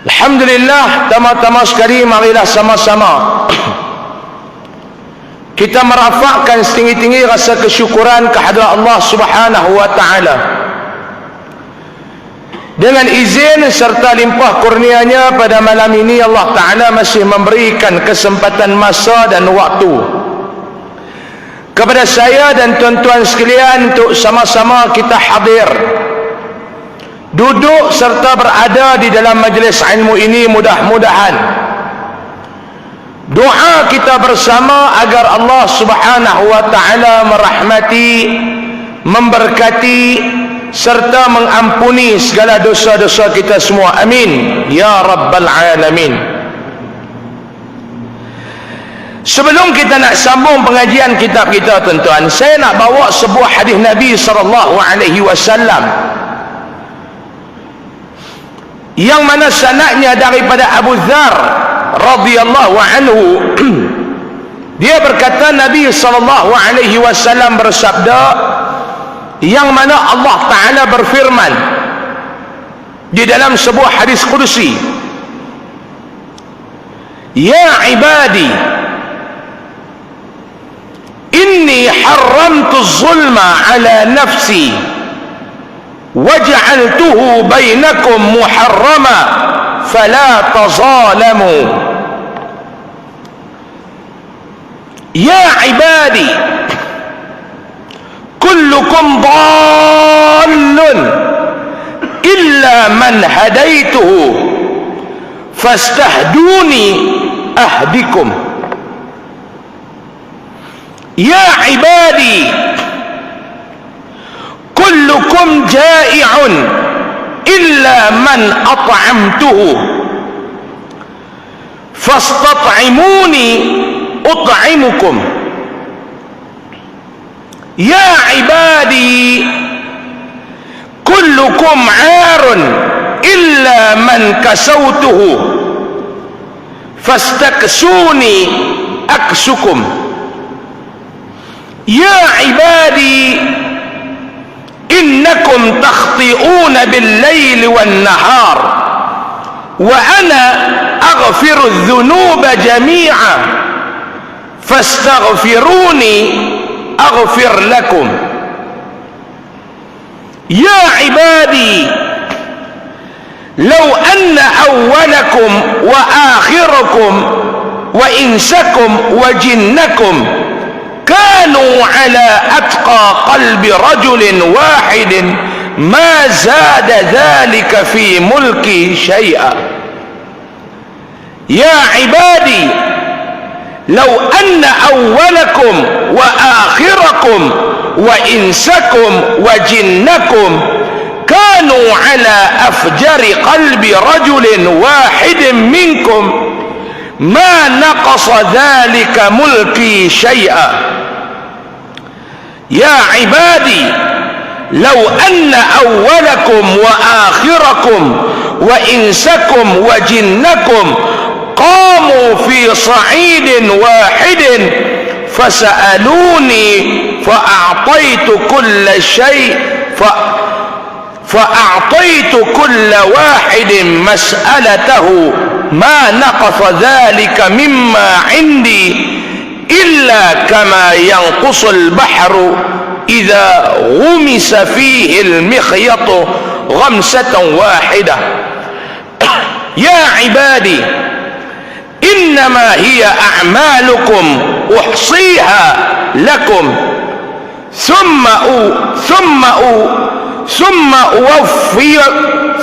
Alhamdulillah, tama-tama sekali marilah sama-sama kita merafakkan setinggi-tinggi rasa kesyukuran kehadrat Allah Subhanahu wa taala. Dengan izin serta limpah kurnianya pada malam ini Allah taala masih memberikan kesempatan masa dan waktu kepada saya dan tuan-tuan sekalian untuk sama-sama kita hadir, duduk serta berada di dalam majlis ilmu ini. Mudah-mudahan doa kita bersama agar Allah Subhanahu wa taala merahmati, memberkati serta mengampuni segala dosa-dosa kita semua. Amin ya rabbal alamin. Sebelum kita nak sambung pengajian kitab kita, tuan-tuan, saya nak bawa sebuah hadis Nabi sallallahu alaihi wasallam yang mana sanadnya daripada Abu Dzar radhiyallahu anhu. Dia berkata, Nabi sallallahu alaihi wasallam bersabda, yang mana Allah taala berfirman di dalam sebuah hadis qudsi, ya ibadi inni haramtu zulma ala nafsi waj'altuhu bainakum muharrama fala tazalamu. Ya ibadi kullukum dhallun illa man hadaituhu fastahduni ahdikum. Ya ibadi kullukum ja'i'un illa man at'amtuhu fastat'imuni ut'imukum. Ya ibadi kullukum 'arun illa man kasawtuhu fastaksuni aksukum. Ya ibadi innakum takhti'una bil-laili wan-nahar wa ana aghfiru adh-dhunuba jami'a fastaghfiruni aghfir lakum. Ya ibadi law anna awwalakum wa akhirakum wa insakum wa jinnakum كانوا على أتقى قلب رجل واحد ما زاد ذلك في ملكي شيئا. يا عبادي لو أن أولكم وآخركم وإنسكم وجنكم كانوا على أفجر قلب رجل واحد منكم ما نقص ذلك ملكي شيئا. يا عبادي لو أن أولكم وآخركم وإنسكم وجنكم قاموا في صعيد واحد فسألوني فأعطيت كل شيء فأعطيت كل واحد مسألته ما نقص ذلك مما عندي إلا كما ينقص البحر إذا غمس فيه المخيط غمسة واحدة. يا عبادي إنما هي أعمالكم أحصيها لكم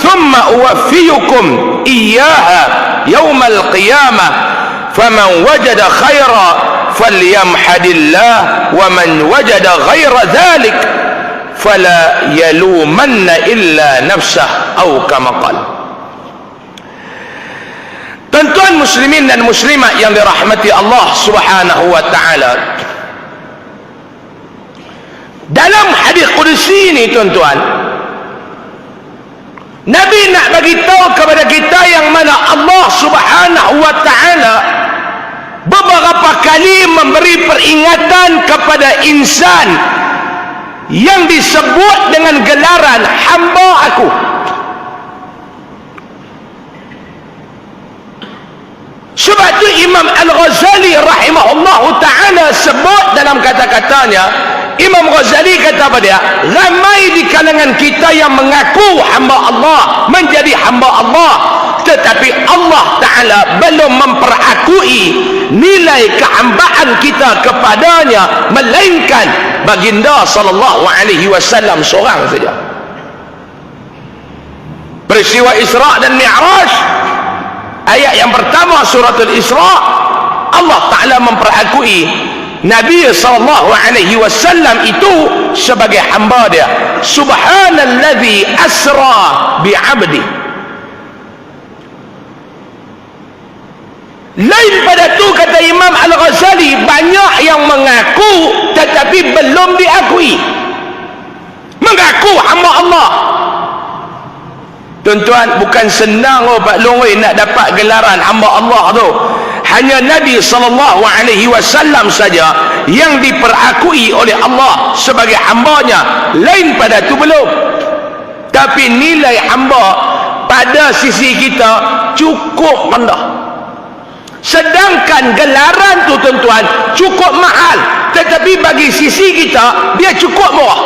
ثم أوفيكم إياها يوم القيامة فمن وجد خيرا فليمحد الله ومن وجد غير ذلك فلا يلومن إلا نفسه أو كما قال. Tuan-tuan muslimin dan muslimat yang dirahmati Allah Subhanahu wa taala, dalam hadis qudsi ini, tuan-tuan, Nabi nak bagi tahu kepada kita yang mana Allah Subhanahu wa taala beberapa kali memberi peringatan kepada insan yang disebut dengan gelaran hamba aku. Sebab tu Imam Al-Ghazali rahimahullahu ta'ala sebut dalam kata-katanya, Imam Ghazali kata apa dia? Ramai di kalangan kita yang mengaku hamba Allah, menjadi hamba Allah, tetapi Allah Ta'ala belum memperakui nilai kehambaan kita kepadanya, melainkan baginda sallallahu alaihi wasallam seorang saja. Peristiwa Isra dan Mi'raj, ayat yang pertama suratul Isra, Allah Ta'ala memperakui Nabi sallallahu alaihi wasallam itu sebagai hamba dia. Subhanallazi asra bi'abdi. Lain pada tu, kata Imam Al-Ghazali, banyak yang mengaku tetapi belum diakui. Mengaku hamba Allah. Tuan-tuan, bukan senang Pak Long nak dapat gelaran hamba Allah tu. Hanya Nabi SAW saja yang diperakui oleh Allah sebagai hambanya. Lain pada tu belum. Tapi nilai hamba pada sisi kita cukup rendah. Sedangkan gelaran tu tuan-tuan cukup mahal, tetapi bagi sisi kita dia cukup murah.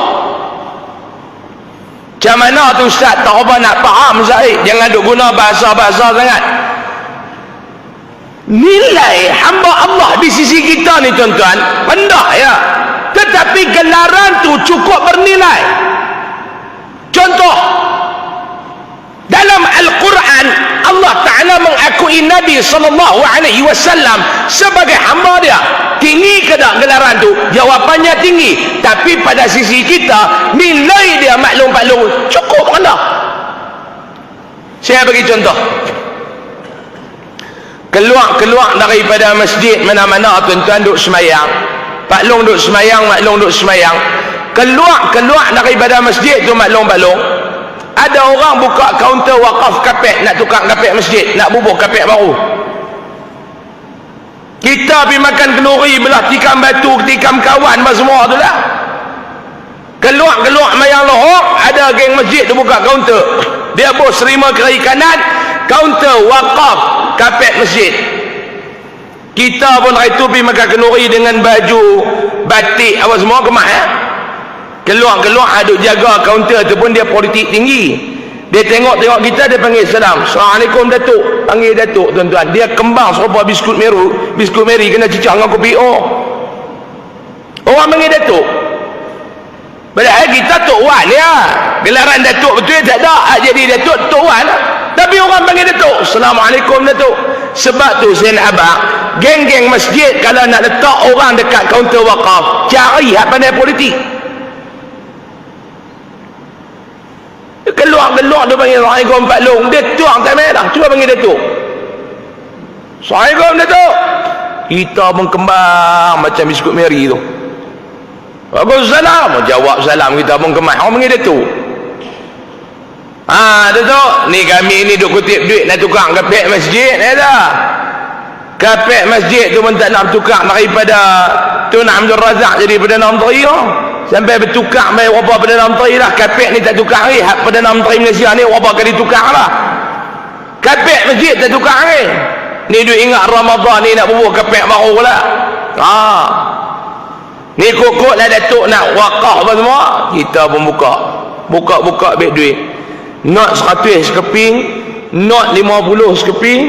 Macam mana tu Ustaz? Tak apa nak faham Zaid, jangan duk guna bahasa-bahasa sangat. Nilai hamba Allah di sisi kita ni tuan-tuan rendah ya, tetapi gelaran tu cukup bernilai. Contoh, dalam Al-Quran Allah Ta'ala mengakui Nabi SAW sebagai hamba dia. Tinggi ke tak gelaran tu? Jawapannya tinggi. Tapi pada sisi kita, nilai dia maklum-maklum cukup rendah. Saya bagi contoh. Keluar daripada masjid mana-mana tuan-tuan duk semayang. Pak Long duk semayang, Mak Long duk semayang. Keluar daripada masjid tu maklum-maklum, ada orang buka kaunter wakaf kapek, nak tukar kapek masjid, nak bubuh kapek baru. Kita pergi makan kenduri, belah tikam batu, tikam kawan semua tu lah. Keluar mayang lohok, ada geng masjid tu buka kaunter. Dia bos terima kiri kanan, kaunter wakaf kapek masjid. Kita pun hari tu pergi makan kenduri dengan baju batik apa semua, kemas ya. Keluar aduk jaga kaunter tu pun dia politik tinggi. Dia tengok kita, dia panggil salam. Assalamualaikum Datuk. Panggil Datuk tuan-tuan. Dia kembang serupa biskut meri kena cicah dengan kopi orang panggil Datuk. Padahal kita Tok Wan ya. Gelaran Datuk betul tak ada. Jadi Datuk Tok Wan. Tapi orang panggil Datuk. Assalamualaikum Datuk. Sebab tu saya nak abang, geng-geng masjid kalau nak letak orang dekat kaunter wakaf, cari hak pandai politik. Keluar dia panggil Assalamualaikum Pak Long, dia tuang tak merah, cuba panggil Datuk. Assalamualaikum Datuk. Kita pun kembang macam biskut meri tu. Waalaikumsalam, jawab salam kita pun kemas. Orang panggil Datuk. Datuk, ni kami ni duk kutip duit nak tukar kapek masjid dah. Kapek masjid tu pun tak nak tukar daripada Tun Abdul Razak jadi Perdana Menteri sampai bertukar mai berapa Perdana Menteri lah. Kapek ni tak tukar ni, hak Perdana Menteri Malaysia ni berapa kali tukar lah. Kapek masjid tak tukar ni. Ni duit ingat Ramadan ni nak bubuh kapek baru lah. Ni kokok lah Datuk nak wakaf apa semua, kita pun buka beg duit. Not 100 sekeping, not 50 sekeping,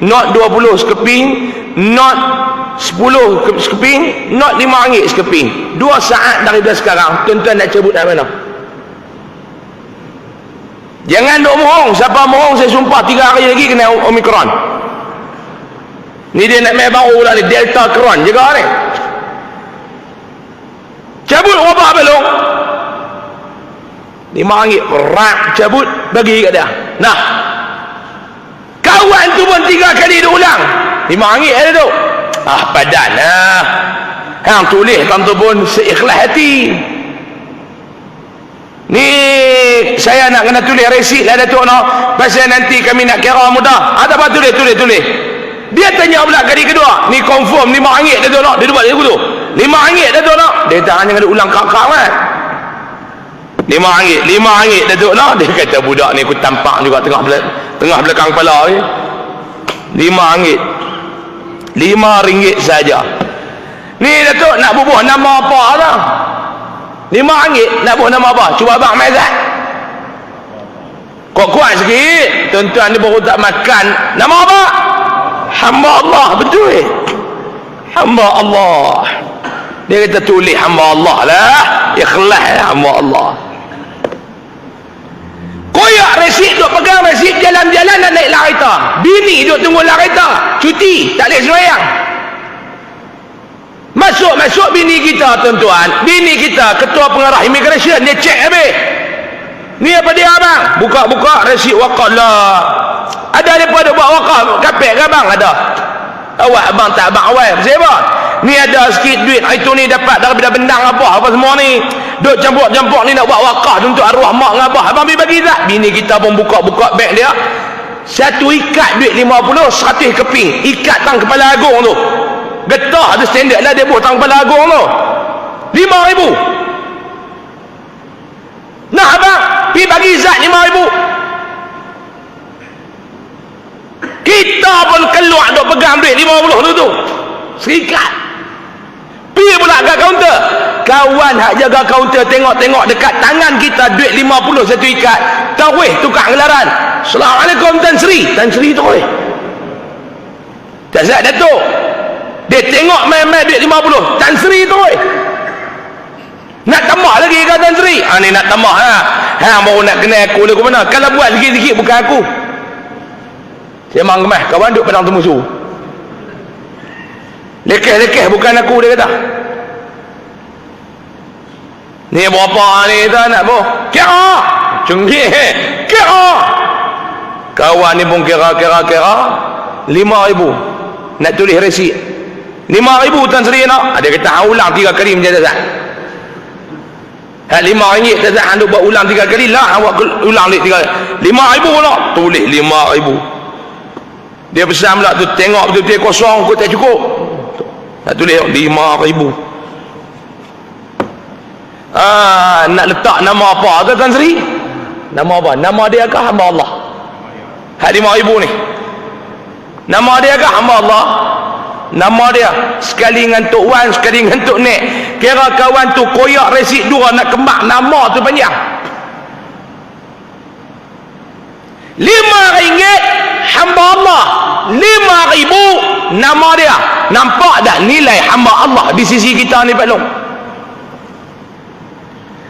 not 20 sekeping, not 10 sekeping, not RM5 sekeping. 2 saat daripada sekarang tuan-tuan nak cabut dari mana? Jangan duk mohong. Siapa mohong saya sumpah 3 hari lagi kena Omicron. Ni dia nak main baru lah ni, Delta Cron juga ni. Cabut berapa belum? RM5 rak cabut bagi kat dia. Nah, kawan tu pun 3 kali dia ulang RM5 ada tu. Padan lah. Hang tulis kan tu pun seikhlas hati. Ni saya nak kena tulis resit lah Datuk no. Pasal nanti kami nak kira mudah. Ada apa tulis. Dia tanya pula kali kedua. Ni confirm RM5 Datuk no. Dia buat dia tu. RM5 Datuk no. Dia tak hanya ada ulang kakak kan. RM5 Datuk no. Dia kata budak ni aku tampak juga tengah belakang kepala ni. RM5. RM5 saja. Ni Datuk nak bubuh nama apa lah? RM5 nak bubuh nama apa? Cuba abang mai zat. Kuat-kuat sikit. Tuan-tuan ni baru tak makan. Nama apa? Hamba Allah. Betul. Hamba Allah. Dia kata tulis hamba Allah lah. Ikhlas hamba Allah. Koyak resip duk pegang resip jalan-jalan nak naik lah kereta. Bini duk tunggu lah kereta. Cuti. Tak boleh sembahyang. Masuk bini kita tuan-tuan. Bini kita ketua pengarah immigration. Dia cek habis. Ni apa dia abang? Buka-buka resip wakaf lah. Ada daripada buat wakaf. Kapek ke abang? Ada. Awak abang tak abang awal. Siapa? Ni ada sikit duit. Itu ni dapat daripada bendang apa semua ni. Duk campur-campur ni nak buat wakaf untuk arwah mak dengan abah. Abang bagi tak? Bini kita pun buka-buka beg dia. Satu ikat duit 50, 100 keping. Ikat tang kepala agung tu. Getah tu standard lah dia buat tang kepala agung tu. 5,000. Nah abang, pergi bagi zat 5,000. Kita pun keluar duk pegang duit 50 tu. Serikat. Pergi pula kat kaunter. Kawan hak jaga kaunter tengok-tengok dekat tangan kita duit 50 satu ikat. Tawih tukar gelaran. Assalamualaikum Tan Sri. Tan Sri tu weh. Tak siap Datuk. Dia tengok main-main duit 50. Tan Sri tu weh. Nak tambah lagi ke Tan Sri? Ni nak tambah lah. Hang baru nak kenal aku lagu mana. Kalau buat sikit-sikit bukan aku. Saya memang gemah. Kawan duduk pedang temusu. Lekeh-lekeh bukan aku dia kata. Ni berapa ni tak nak boh? Kira. Cengih. Kira. Kawan ni pun kira. 5,000. Nak tulis resip. 5,000 Tan Sri nak. Dia kata ulang 3 kali menjadi zat. RM5 tak zat buat ulang 3 kali lah. Awak ulang 3 kali. 5,000 nak. Tulis 5,000. Dia pesan pula tu, tengok betul-betul kosong kot tak cukup. Nak tulis 5,000. Nak letak nama apa ke Tan Sri? Nama apa? Nama dia ke hamba Allah? Hak 5,000 ni. Nama dia ke hamba Allah? Nama dia sekali dengan Tok Wan, sekali dengan Tok Nek. Kira kawan tu koyak resip 2 nak kembang nama tu panjang. RM5 hamba Allah. 5,000 nama dia. Nampak tak nilai hamba Allah di sisi kita ni Pak Long?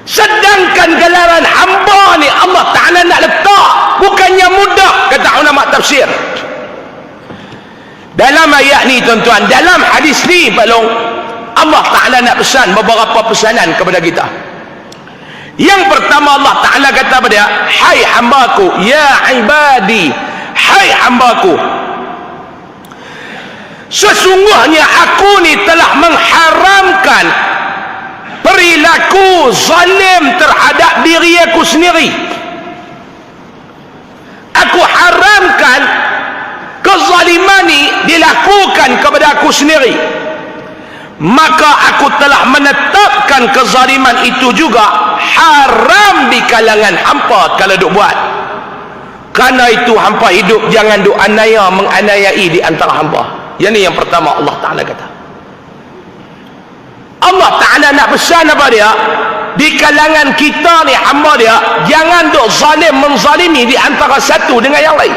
Sedangkan gelaran hamba ni Allah Ta'ala nak letak. Bukannya mudah kata ulama tafsir. Dalam ayat ni tuan-tuan, dalam hadis ni Pak Long, Allah Ta'ala nak pesan beberapa pesanan kepada kita. Yang pertama Allah Ta'ala kata pada dia, hai hambaku, ya ibadi, hai hambaku, sesungguhnya aku ni telah mengharamkan perilaku zalim terhadap diri aku sendiri. Aku haramkan kezaliman ni dilakukan kepada aku sendiri. Maka aku telah menetapkan kezaliman itu juga haram di kalangan hampa kalau duk buat. Karena itu hampa hidup jangan duk menganiayai di antara hampa. Yang ni yang pertama Allah Ta'ala kata. Allah Ta'ala nak pesan apa dia? Di kalangan kita ni hamba dia, jangan duk zalim menzalimi di antara satu dengan yang lain.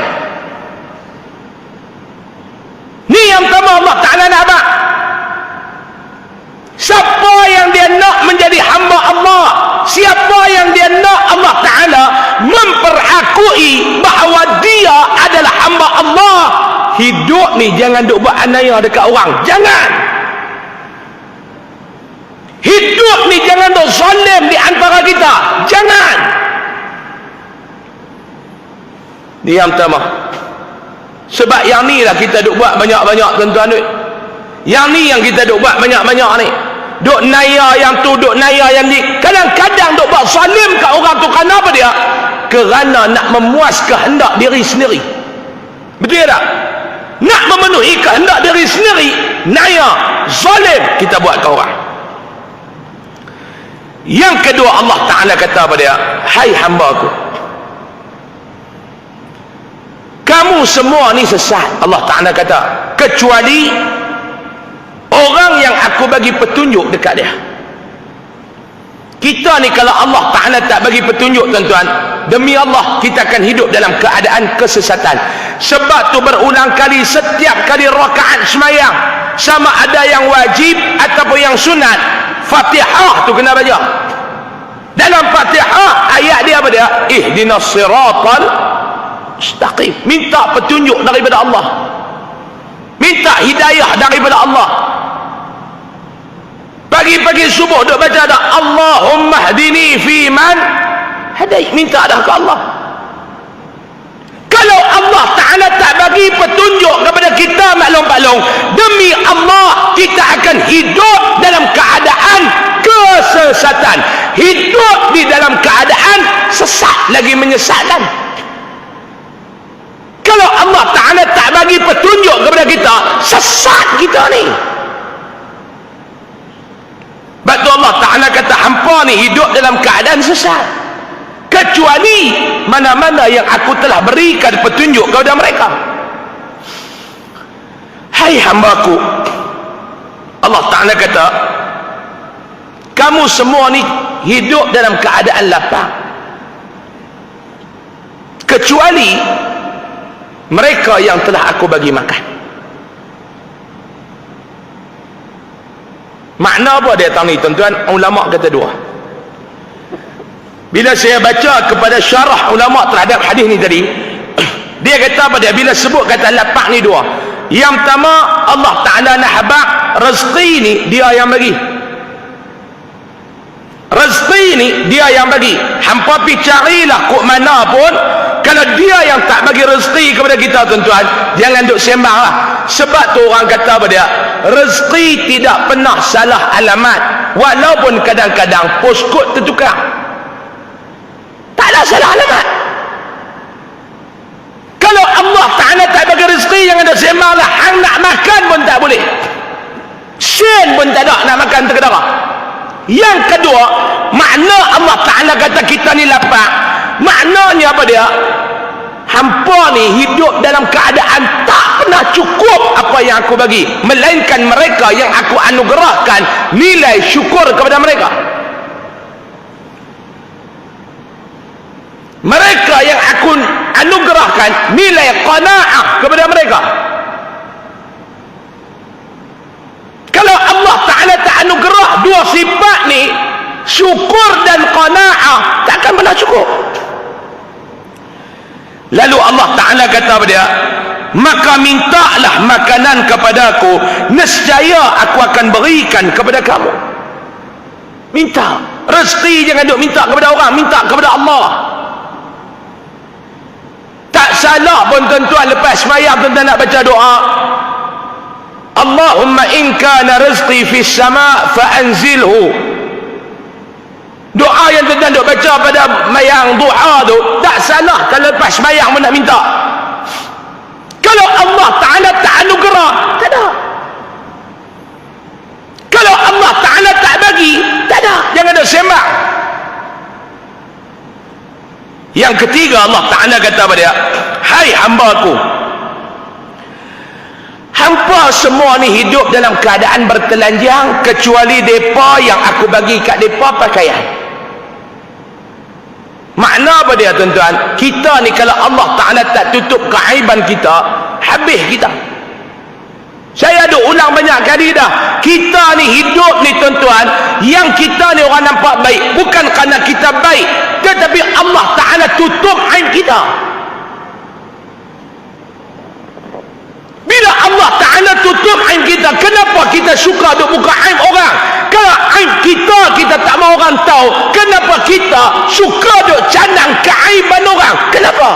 Ni yang pertama Allah Ta'ala nak apa? Siapa yang dia nak menjadi hamba Allah, siapa yang dia nak Allah Ta'ala memperakui bahawa dia adalah hamba Allah, hidup ni jangan duk buat anaya dekat orang. Jangan. Hidup ni jangan duk zalim di antara kita. Jangan. Ni yang pertama. Sebab yang ni lah kita duk buat banyak-banyak tuan-tuan duit. Yang ni yang kita duk buat banyak-banyak ni. Duk naya yang tu, duk naya yang ni. Kadang-kadang duk buat zalim kat orang tu. Kenapa dia? Kerana nak memuas kehendak diri sendiri. Betul tak? Nak memenuhi kehendak diri sendiri, naya, zalim kita buat ke orang. Yang kedua Allah Ta'ala kata pada dia, hai hamba aku, kamu semua ni sesat. Allah Ta'ala kata, kecuali orang yang aku bagi petunjuk dekat dia. Kita ni kalau Allah Ta'ala tak bagi petunjuk, tuan-tuan, demi Allah kita akan hidup dalam keadaan kesesatan. Sebab tu berulang kali, setiap kali rakaat semayang, sama ada yang wajib ataupun yang sunat, Fatihah tu kena baca. Dalam Fatihah ayat dia apa dia? Ihdinas siratal mustaqim. Minta petunjuk daripada Allah, minta hidayah daripada Allah. Pagi-pagi subuh duk baca dah, Allahumma hdini fi man hadait, minta dah ke Allah. Kalau Allah Ta'ala tak bagi petunjuk kepada kita, maklum-maklum, demi Allah kita akan hidup dalam keadaan kesesatan, hidup di dalam keadaan sesat lagi menyesatkan. Kalau Allah Ta'ala tak bagi petunjuk kepada kita, sesat kita ni. Sebab tu Allah Ta'ala kata, hampa ni hidup dalam keadaan sesat, kecuali mana-mana yang aku telah berikan petunjuk kepada mereka. Hai hambaku, Allah Ta'ala kata, kamu semua ni hidup dalam keadaan lapang, kecuali mereka yang telah aku bagi makan. Makna apa dia tahu ni, tuan-tuan? Ulama kata dua. Bila saya baca kepada syarah ulama terhadap hadis ni tadi, dia kata apa dia? Bila sebut kata lapang ni dua. Yang pertama, Allah Ta'ala nak habaq rezeki ni dia yang bagi. Rezeki ni dia yang bagi. Hampa pi carilah kok mana pun, kalau dia yang tak bagi rezeki kepada kita, tuan-tuan, jangan duk sembang lah. Sebab tu orang kata apa dia? Rezeki tidak pernah salah alamat, walaupun kadang-kadang postcode tertukar. Taklah salah alamat. Kalau Allah Ta'ala tak bagi rezeki, yang ada sembang lah. Hang nak makan pun tak boleh, sen pun tak ada nak makan terkedara. Yang kedua, makna Allah Ta'ala kata kita ni lapar, maknanya apa dia? Hampa ni hidup dalam keadaan tak pernah cukup apa yang aku bagi, melainkan mereka yang aku anugerahkan nilai syukur kepada mereka. Mereka yang aku anugerahkan nilai qanaah kepada mereka. Kalau Allah Ta'ala tak anugerah dua sifat ni, syukur dan qanaah, takkan pernah cukup. Lalu Allah Ta'ala kata apa dia? Maka mintalah makanan kepadaku, nescaya aku akan berikan kepada kamu. Minta rezeki, jangan duk minta kepada orang, minta kepada Allah. Tak salah pun tuan-tuan, lepas semayang tuan-tuan nak baca doa, Allahumma in kana rizqi fis sama' fa anzilhu. Doa yang tuan-tuan duk baca pada mayang duha tu, tak salah kalau lepas semayang pun nak minta. Kalau Allah Ta'ala tak anugerah, tak ada. Kalau Allah Ta'ala tak bagi, tak ada. Jangan ada sembang. Yang ketiga, Allah Ta'ala kata pada dia, hai hamba-Ku, hampa semua ni hidup dalam keadaan bertelanjang, kecuali depa yang aku bagi kat depa pakaian. Makna apa dia, tuan-tuan? Kita ni kalau Allah Ta'ala tak tutup keaiban kita, habis kita. Saya ada ulang banyak kali dah, kita ni hidup ni tuan-tuan, yang kita ni orang nampak baik bukan kerana kita baik, tetapi Allah Ta'ala tutup aib kita. Bila Allah Ta'ala tutup aib kita, kenapa kita suka duk buka aib orang? Kalau aib kita tak mau orang tahu, kenapa kita suka duk canang keaiban orang? Kenapa?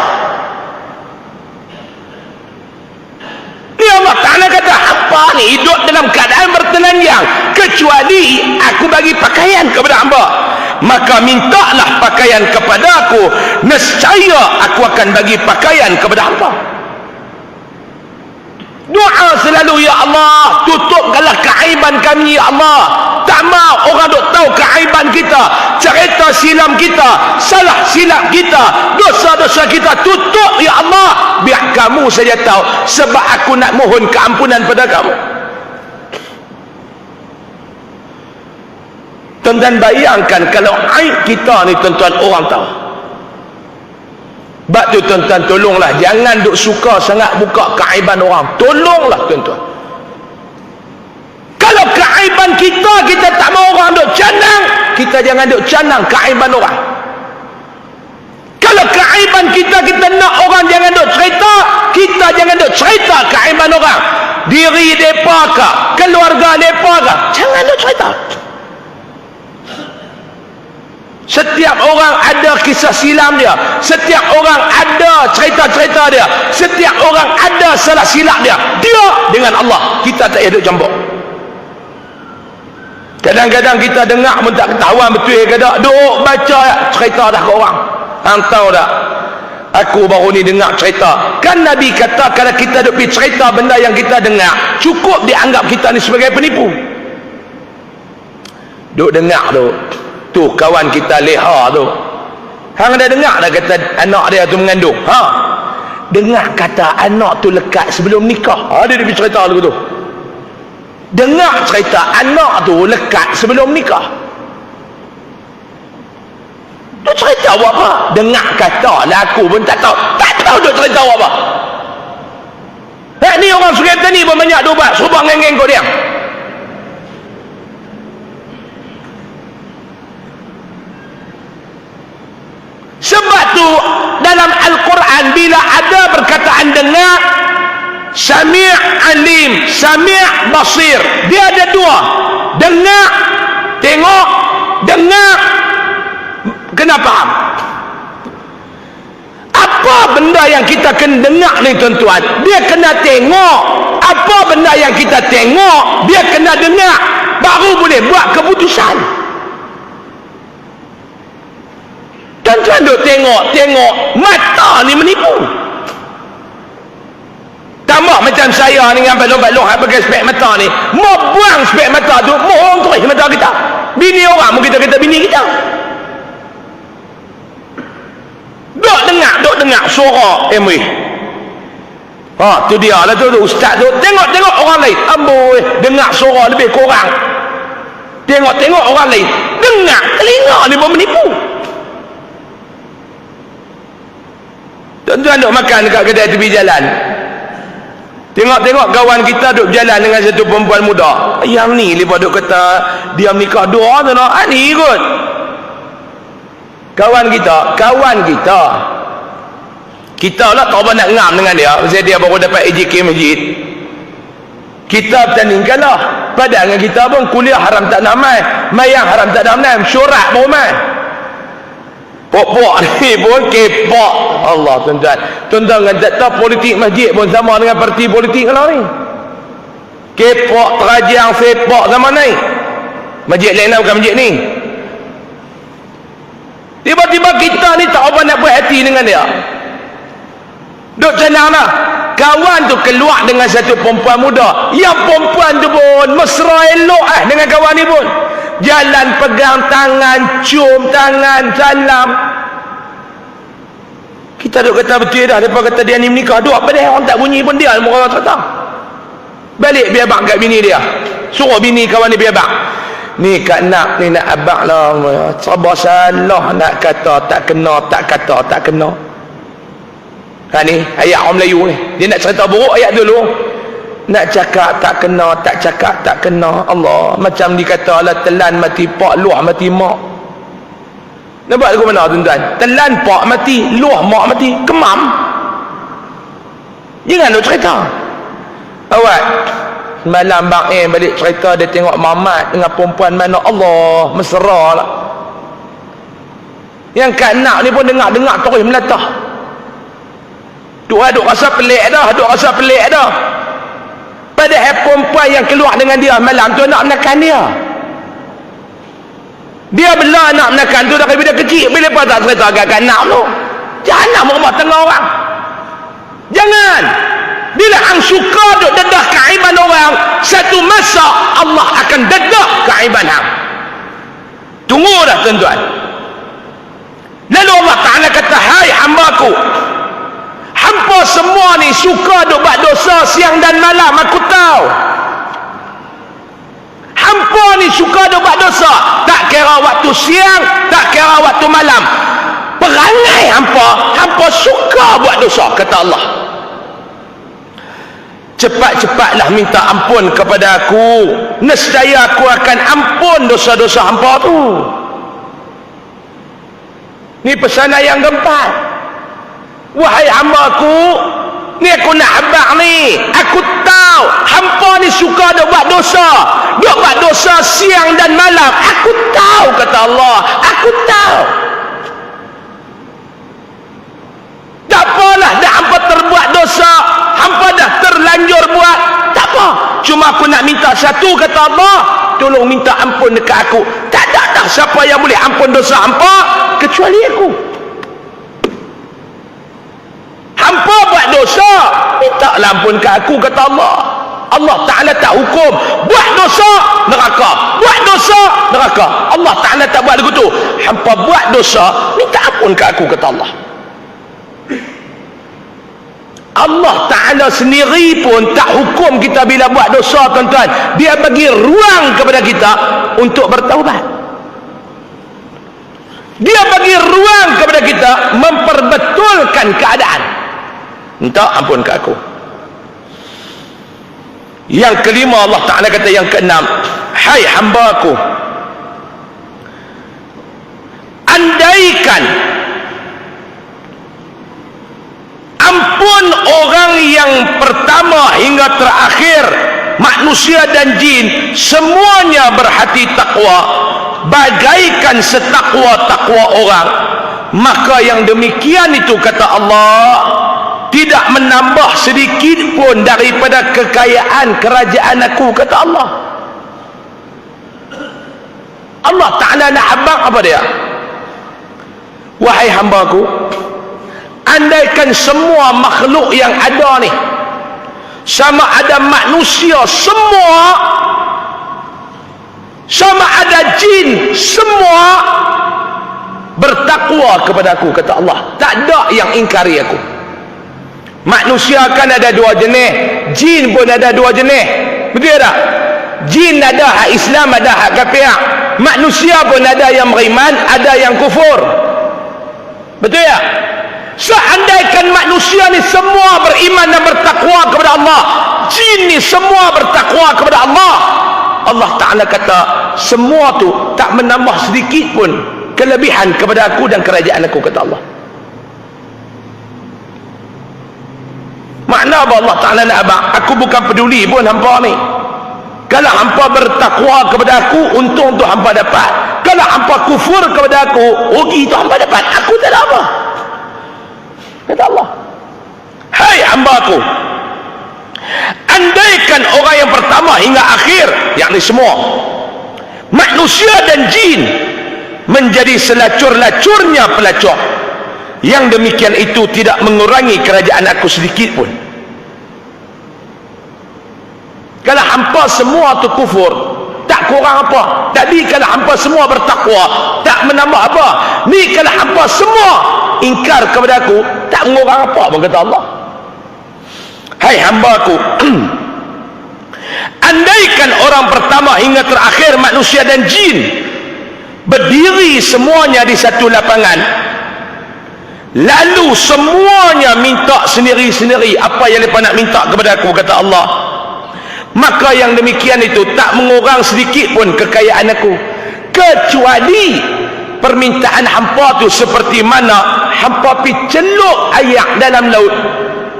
Ni Allah Ta'ala kata, hampa ni hidup dalam keadaan bertelanjang, kecuali aku bagi pakaian kepada hamba. Maka mintalah pakaian kepada aku, nescaya aku akan bagi pakaian kepada hamba. Doa selalu, ya Allah, tutupkanlah keaiban kami, ya Allah. Tak mau orang duk tahu keaiban kita, cerita silam kita, salah silap kita, dosa-dosa kita. Tutup ya Allah, biar kamu saja tahu, sebab aku nak mohon keampunan pada kamu. Tuan-tuan bayangkan kalau aib kita ni tuan-tuan orang tahu. Sebab tu tuan-tuan tolonglah, jangan duk suka sangat buka keaiban orang. Tolonglah tuan-tuan. Kalau keaiban kita, kita tak mau orang duk canang, kita jangan duk canang keaiban orang. Kalau keaiban kita, kita nak orang jangan duk cerita, kita jangan duk cerita keaiban orang. Diri mereka ke, keluarga mereka ke, jangan duk cerita. Setiap orang ada kisah silam dia, setiap orang ada cerita-cerita dia, setiap orang ada salah silap dia. Dia dengan Allah, kita tak payah duk campur. Kadang-kadang kita dengar pun tak ketahuan betul ke tak, duk baca cerita dah ke orang. Hang tahu tak, aku baru ni dengar cerita, kan Nabi kata kalau kita duk pergi cerita benda yang kita dengar, cukup dianggap kita ni sebagai penipu. Duk dengar tu kawan kita leha tu, hang dah dengar dah kata anak dia tu mengandung. Dengar kata anak tu lekat sebelum nikah. Dia pergi cerita lagu tu. Dengar cerita anak tu lekat sebelum nikah. Tu cerita buat apa? Dengar kata lah, aku pun tak tahu tu cerita buat apa. Ni orang Sungai Petani pun banyak dobat serubah ngeng-ngeng kau dia. Sebab tu dalam Al-Quran bila ada perkataan dengar, Sami' alim, Sami' basir, dia ada dua. Dengar, tengok. Dengar, kena faham. Apa benda yang kita kena dengar ni tuan-tuan, dia kena tengok. Apa benda yang kita tengok, dia kena dengar, baru boleh buat keputusan. Tuan-tuan duk tengok, mata ni menipu. Tambah macam saya ni dengan balong-balong pakai spek mata ni, mau buang spek mata tu, mohon terus mata kita. Bini orang pun kita kata bini kita. Duk dengar suara MW. Tu dia lah tu ustaz tu. Tengok orang lain, amboi, dengar suara lebih kurang. Tengok orang lain, dengar, telinga ni pun menipu. Tuan-tuan duk makan dekat kedai tepi jalan, tengok kawan kita duk berjalan dengan satu perempuan muda. Yang ni lepas duk kata dia menikah dua tu nak, ni kot kawan kita lah tak apa nak ngam dengan dia, pasal dia baru dapat AJK masjid. Kita bertandingkan lah, padahal dengan kita pun kuliah haram tak nak mai yang haram tak nak mai, mesyuarat baru mai. Pok-pok ni pun kepok. Allah tuan-tuan kan tak tahu politik masjid pun sama dengan parti politik kalau ni. Kepok, terajang, sepok sama ni. Masjid lain lah bukan masjid ni. Tiba-tiba kita ni tak apa nak berhati dengan dia. Duk senang lah. Kawan tu keluar dengan satu perempuan muda. Yang perempuan tu pun mesra elok dengan kawan ni pun. Jalan pegang tangan, cium tangan, salam. Kita duk kata betul dah, lepas kata dia ni menikah duk, padahal orang tak bunyi pun dia orang kata. Balik biar abang kat bini dia, suruh bini kawan ni biar abang, ni kat nak ni nak abang lah, sabar salah nak kata tak kena, tak kata tak kena. Ni ayat orang Melayu ni, dia nak cerita buruk ayat dulu. Nak cakap tak kena, tak cakap tak kena. Allah, macam dikata lah, telan mati pak, luah mati mak. Nampak lagu mana tuan-tuan? Telan pak mati, luah mak mati, kemam. Jangan lu cerita. Awak malam bang balik cerita dia tengok mamat dengan perempuan mana, Allah mesra lah. Yang kat nak ni pun dengar terus melatah. Duk rasa pelik dah. Padahal perempuan yang keluar dengan dia malam tu nak menekan dia. Dia bela nak menekan tu dari bila kecil. Bila lepas tak cerita agak nak tu, jangan nak rumah tengah orang. Jangan. Bila hang suka duk dedah keaiban orang, satu masa Allah akan dedah keaiban hang. Tunggu dah tuan-tuan. Lalu Allah Ta'ala kata, hai hambaku, hampa semua ni suka duk buat dosa siang dan malam, aku tahu. Hampa ni suka duk buat dosa, tak kira waktu siang, tak kira waktu malam. Perangai hampa suka buat dosa, kata Allah. Cepat-cepatlah minta ampun kepada aku, nescaya aku akan ampun dosa-dosa hampa tu. Ni pesanan yang keempat. Wahai hamba-Ku, ni aku nak habaq ni, aku tahu hampa ni suka duk buat dosa, duk buat dosa siang dan malam. Aku tahu, kata Allah, aku tahu. Tak apalah, dah hampa terbuat dosa, hampa dah terlanjur buat, tak apa. Cuma aku nak minta satu, kata Allah, tolong minta ampun dekat aku. Tak ada dah siapa yang boleh ampun dosa hampa kecuali aku. Hampa buat dosa, minta ampun ke aku, kata Allah. Allah Ta'ala tak hukum buat dosa neraka, buat dosa neraka. Allah Ta'ala tak buat begitu. Hampa buat dosa, minta ampun ke aku, kata Allah. Allah Ta'ala sendiri pun tak hukum kita bila buat dosa, tuan-tuan. Dia bagi ruang kepada kita untuk bertaubat. Dia bagi ruang kepada kita memperbetulkan keadaan. Minta ampun ke aku. Yang kelima, Allah Ta'ala kata yang keenam, hai hamba-Ku, andaikan ampun orang yang pertama hingga terakhir, manusia dan jin, semuanya berhati takwa, bagaikan setakwa-takwa orang, maka yang demikian itu, kata Allah, tidak menambah sedikit pun daripada kekayaan kerajaan aku, kata Allah. Allah Ta'ala nak habaq apa dia? Wahai hamba-Ku, andaikan semua makhluk yang ada ni, sama ada manusia semua, sama ada jin semua, bertakwa kepada aku, kata Allah. Tak ada yang ingkari aku. Manusia kan ada dua jenis, jin pun ada dua jenis, betul tak? Jin ada hak Islam, ada hak kafir. Manusia pun ada yang beriman, ada yang kufur, betul tak? Seandainya manusia ni semua beriman dan bertakwa kepada Allah, jin ni semua bertakwa kepada Allah, Allah Ta'ala kata semua tu tak menambah sedikit pun kelebihan kepada aku dan kerajaan aku, kata Allah. Makna apa Allah Ta'ala nak abang? Aku bukan peduli pun hampa ni. Kalau hampa bertakwa kepada aku, untung tu hampa dapat. Kalau hampa kufur kepada aku, rugi tu hampa dapat. Aku tak ada apa, kata Allah. Hai hamba-Ku, andaikan orang yang pertama hingga akhir, yakni semua manusia dan jin, menjadi selacur-lacurnya pelacur, yang demikian itu tidak mengurangi kerajaan aku sedikit pun. Kalau hampa semua tu kufur, tak kurang apa. Tadi kalau hampa semua bertakwa, tak menambah apa. Ni kalau hampa semua ingkar kepada aku, tak mengurang apa pun, kata Allah. Hai hamba-Ku, andaikan orang pertama hingga terakhir manusia dan jin berdiri semuanya di satu lapangan, lalu semuanya minta sendiri-sendiri apa yang mereka nak minta kepada aku, kata Allah, maka yang demikian itu tak mengurang sedikit pun kekayaan aku, kecuali permintaan hampa tu seperti mana hampa pi celup air dalam laut.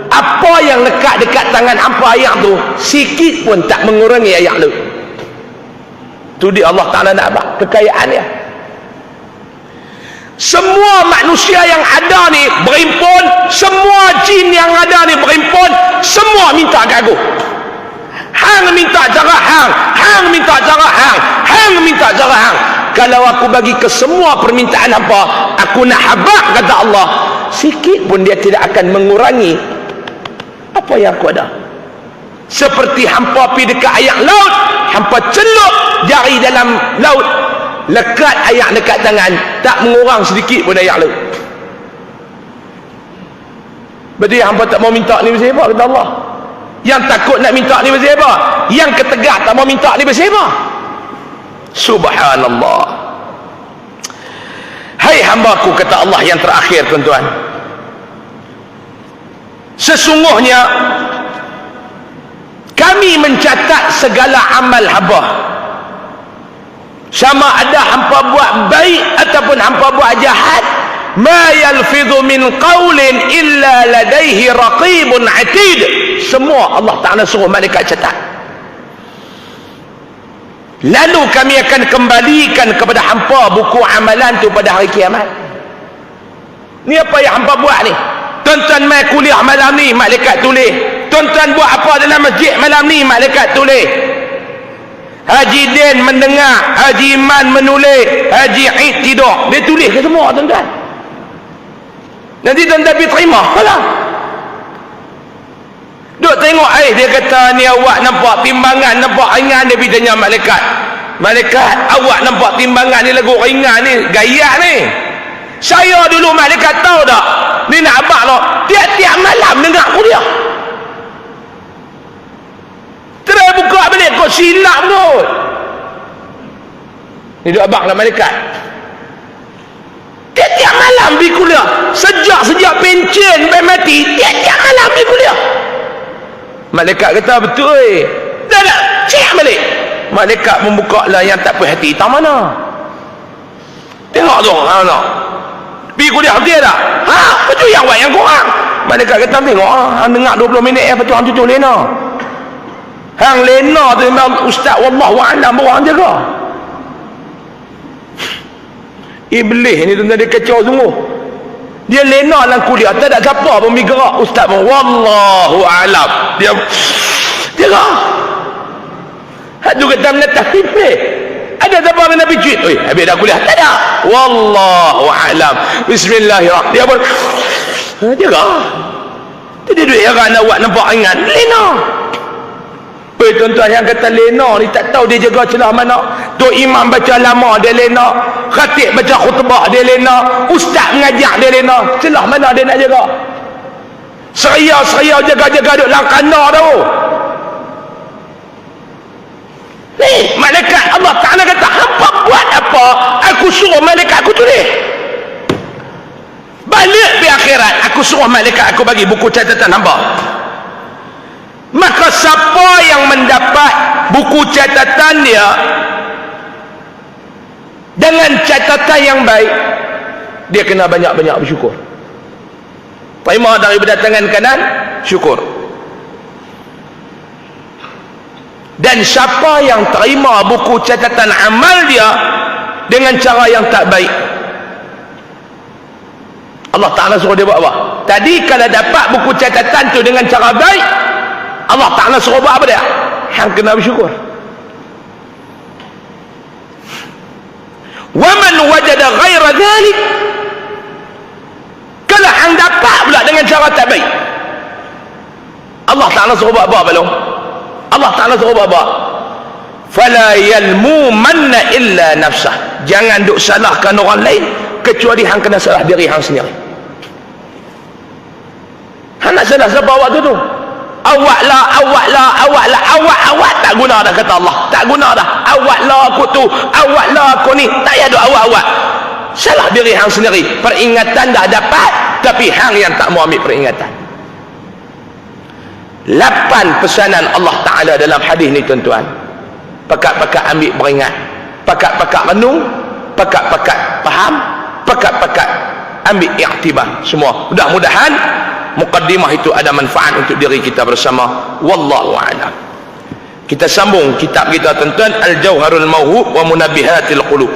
Apa yang lekat dekat tangan hampa air tu, sikit pun tak mengurangi air laut. Tu dia Allah Ta'ala nak abang kekayaan dia. Semua manusia yang ada ni berimpun, semua jin yang ada ni berimpun, semua minta ke aku. Hang minta cara hang, hang minta cara hang, hang minta cara hang. Kalau aku bagi ke semua permintaan apa, aku nak habaq, kata Allah, sikit pun dia tidak akan mengurangi apa yang aku ada. seperti hampa pi dekat air laut, hampa celup jari dalam laut, lekat air dekat tangan, tak mengurang sedikit pun air laut. Berarti hampa tak mau minta ni pasal apa? Kata Allah. Yang takut nak minta ni pasal apa? Yang ketegak tak mau minta ni pasal apa? Subhanallah. Hai hambaku, kata Allah yang terakhir, tuan-tuan, sesungguhnya kami mencatat segala amal hamba, sama ada hampa buat baik ataupun hampa buat jahat. Ma yalfidhu min qawlin illa ladaihi raqibun atid. Semua Allah Ta'ala suruh malaikat catat. Lalu kami akan kembalikan kepada hampa buku amalan tu pada hari kiamat. Ni apa yang hampa buat ni? Tuan-tuan mai kuliah malam ni, malaikat tulis. Tuan-tuan buat apa dalam masjid malam ni, malaikat tulis. Haji Din mendengar, Haji Iman menulis, Haji Id tidur. Dia tulis ke semua, tuan-tuan? Nanti tuan-tuan pergi terima lah. Duk tengok, dia kata ni awak nampak timbangan, nampak ringan. Dia pergi tanya malaikat, malaikat, awak nampak timbangan ni lagu ringan ni, gaya ni. Saya dulu malaikat tahu tak, ni nak abang lo, tiap-tiap malam dengar kuliah. Terus buka balik, kau silap kot. Ni duk abang lah malaikat. Tiap-tiap malam pergi kuliah. Sejak pencen sampai mati, tiap-tiap malam pergi kuliah. Malaikat kata, betul. Dah cek balik. Malaikat membuka lah yang tak puas hati. Tak mana? Tengok tu, mana? Pergi kuliah betul tak? Betul yang awak yang kurang. Malaikat kata, tengok hang dengar 20 minit betul hang cucuk lena. Hang lena tu memang ustaz wallahualam bawa hang jaga. Iblis ni tuan-tuan, dia kacau sungguh. Dia lena dalam kuliah, tak ada siapa pun bergerak. Ustaz pun wallahualam, dia gerak. Hadu kata menatah tipis. Ada siapa kena pijit? Oi, habis dah kuliah? Tak ada. Wallahualam. Bismillahirrahmanirrahim. Dia pun dia gerak. Jadi duit heran awak nampak ringan, lena. Tuan-tuan yang kata lena ni tak tahu dia jaga celah mana. Tok imam baca lama dia lena, khatib baca khutbah dia lena, ustaz mengajar dia lena. Celah mana dia nak jaga? Seria jaga-jaga duk langkana tu. Ni malaikat Allah Ta'ala kata, hampa buat apa? Aku suruh malaikat aku tulis. Balik di akhirat, aku suruh malaikat aku bagi buku catatan hamba. Maka siapa yang mendapat buku catatan dia dengan catatan yang baik, dia kena banyak-banyak bersyukur. Terima daripada tangan kanan, syukur. Dan siapa yang terima buku catatan amal dia dengan cara yang tak baik, Allah Ta'ala suruh dia buat apa? Tadi kalau dapat buku catatan tu dengan cara baik, Allah Ta'ala suruh buat apa dia? Hang kena bersyukur. وَمَنْ وَجَدَ غَيْرَ ذَلِكَ, kalau hang dapat pula dengan cara tak baik, Allah Ta'ala suruh buat apa belum? Allah Ta'ala suruh buat apa? فَلَا يَلْمُومَنَّ إِلَّا نَفْسَهُ, jangan duk salahkan orang lain kecuali hang kena salah diri hang sendiri. Hang nak salah siapa waktu tu? Awak tak guna dah, kata Allah. Tak guna dah. Awak lah aku tu, awak lah aku ni. Tak payah duk awak. Salah diri hang sendiri. Peringatan dah dapat, tapi hang yang tak mau ambil peringatan. 8 pesanan Allah Ta'ala dalam hadis ni, tuan-tuan. Pakat-pakat ambil peringat, pakat-pakat renung, pakat-pakat faham, pakat-pakat ambil iktibar semua. Mudah-mudahan mukaddimah itu ada manfaat untuk diri kita bersama. Wallahu a'lam. Kita sambung kitab kita, tuan-tuan, Al-Jauharul Mawhub wa Munabbihatil Qulub.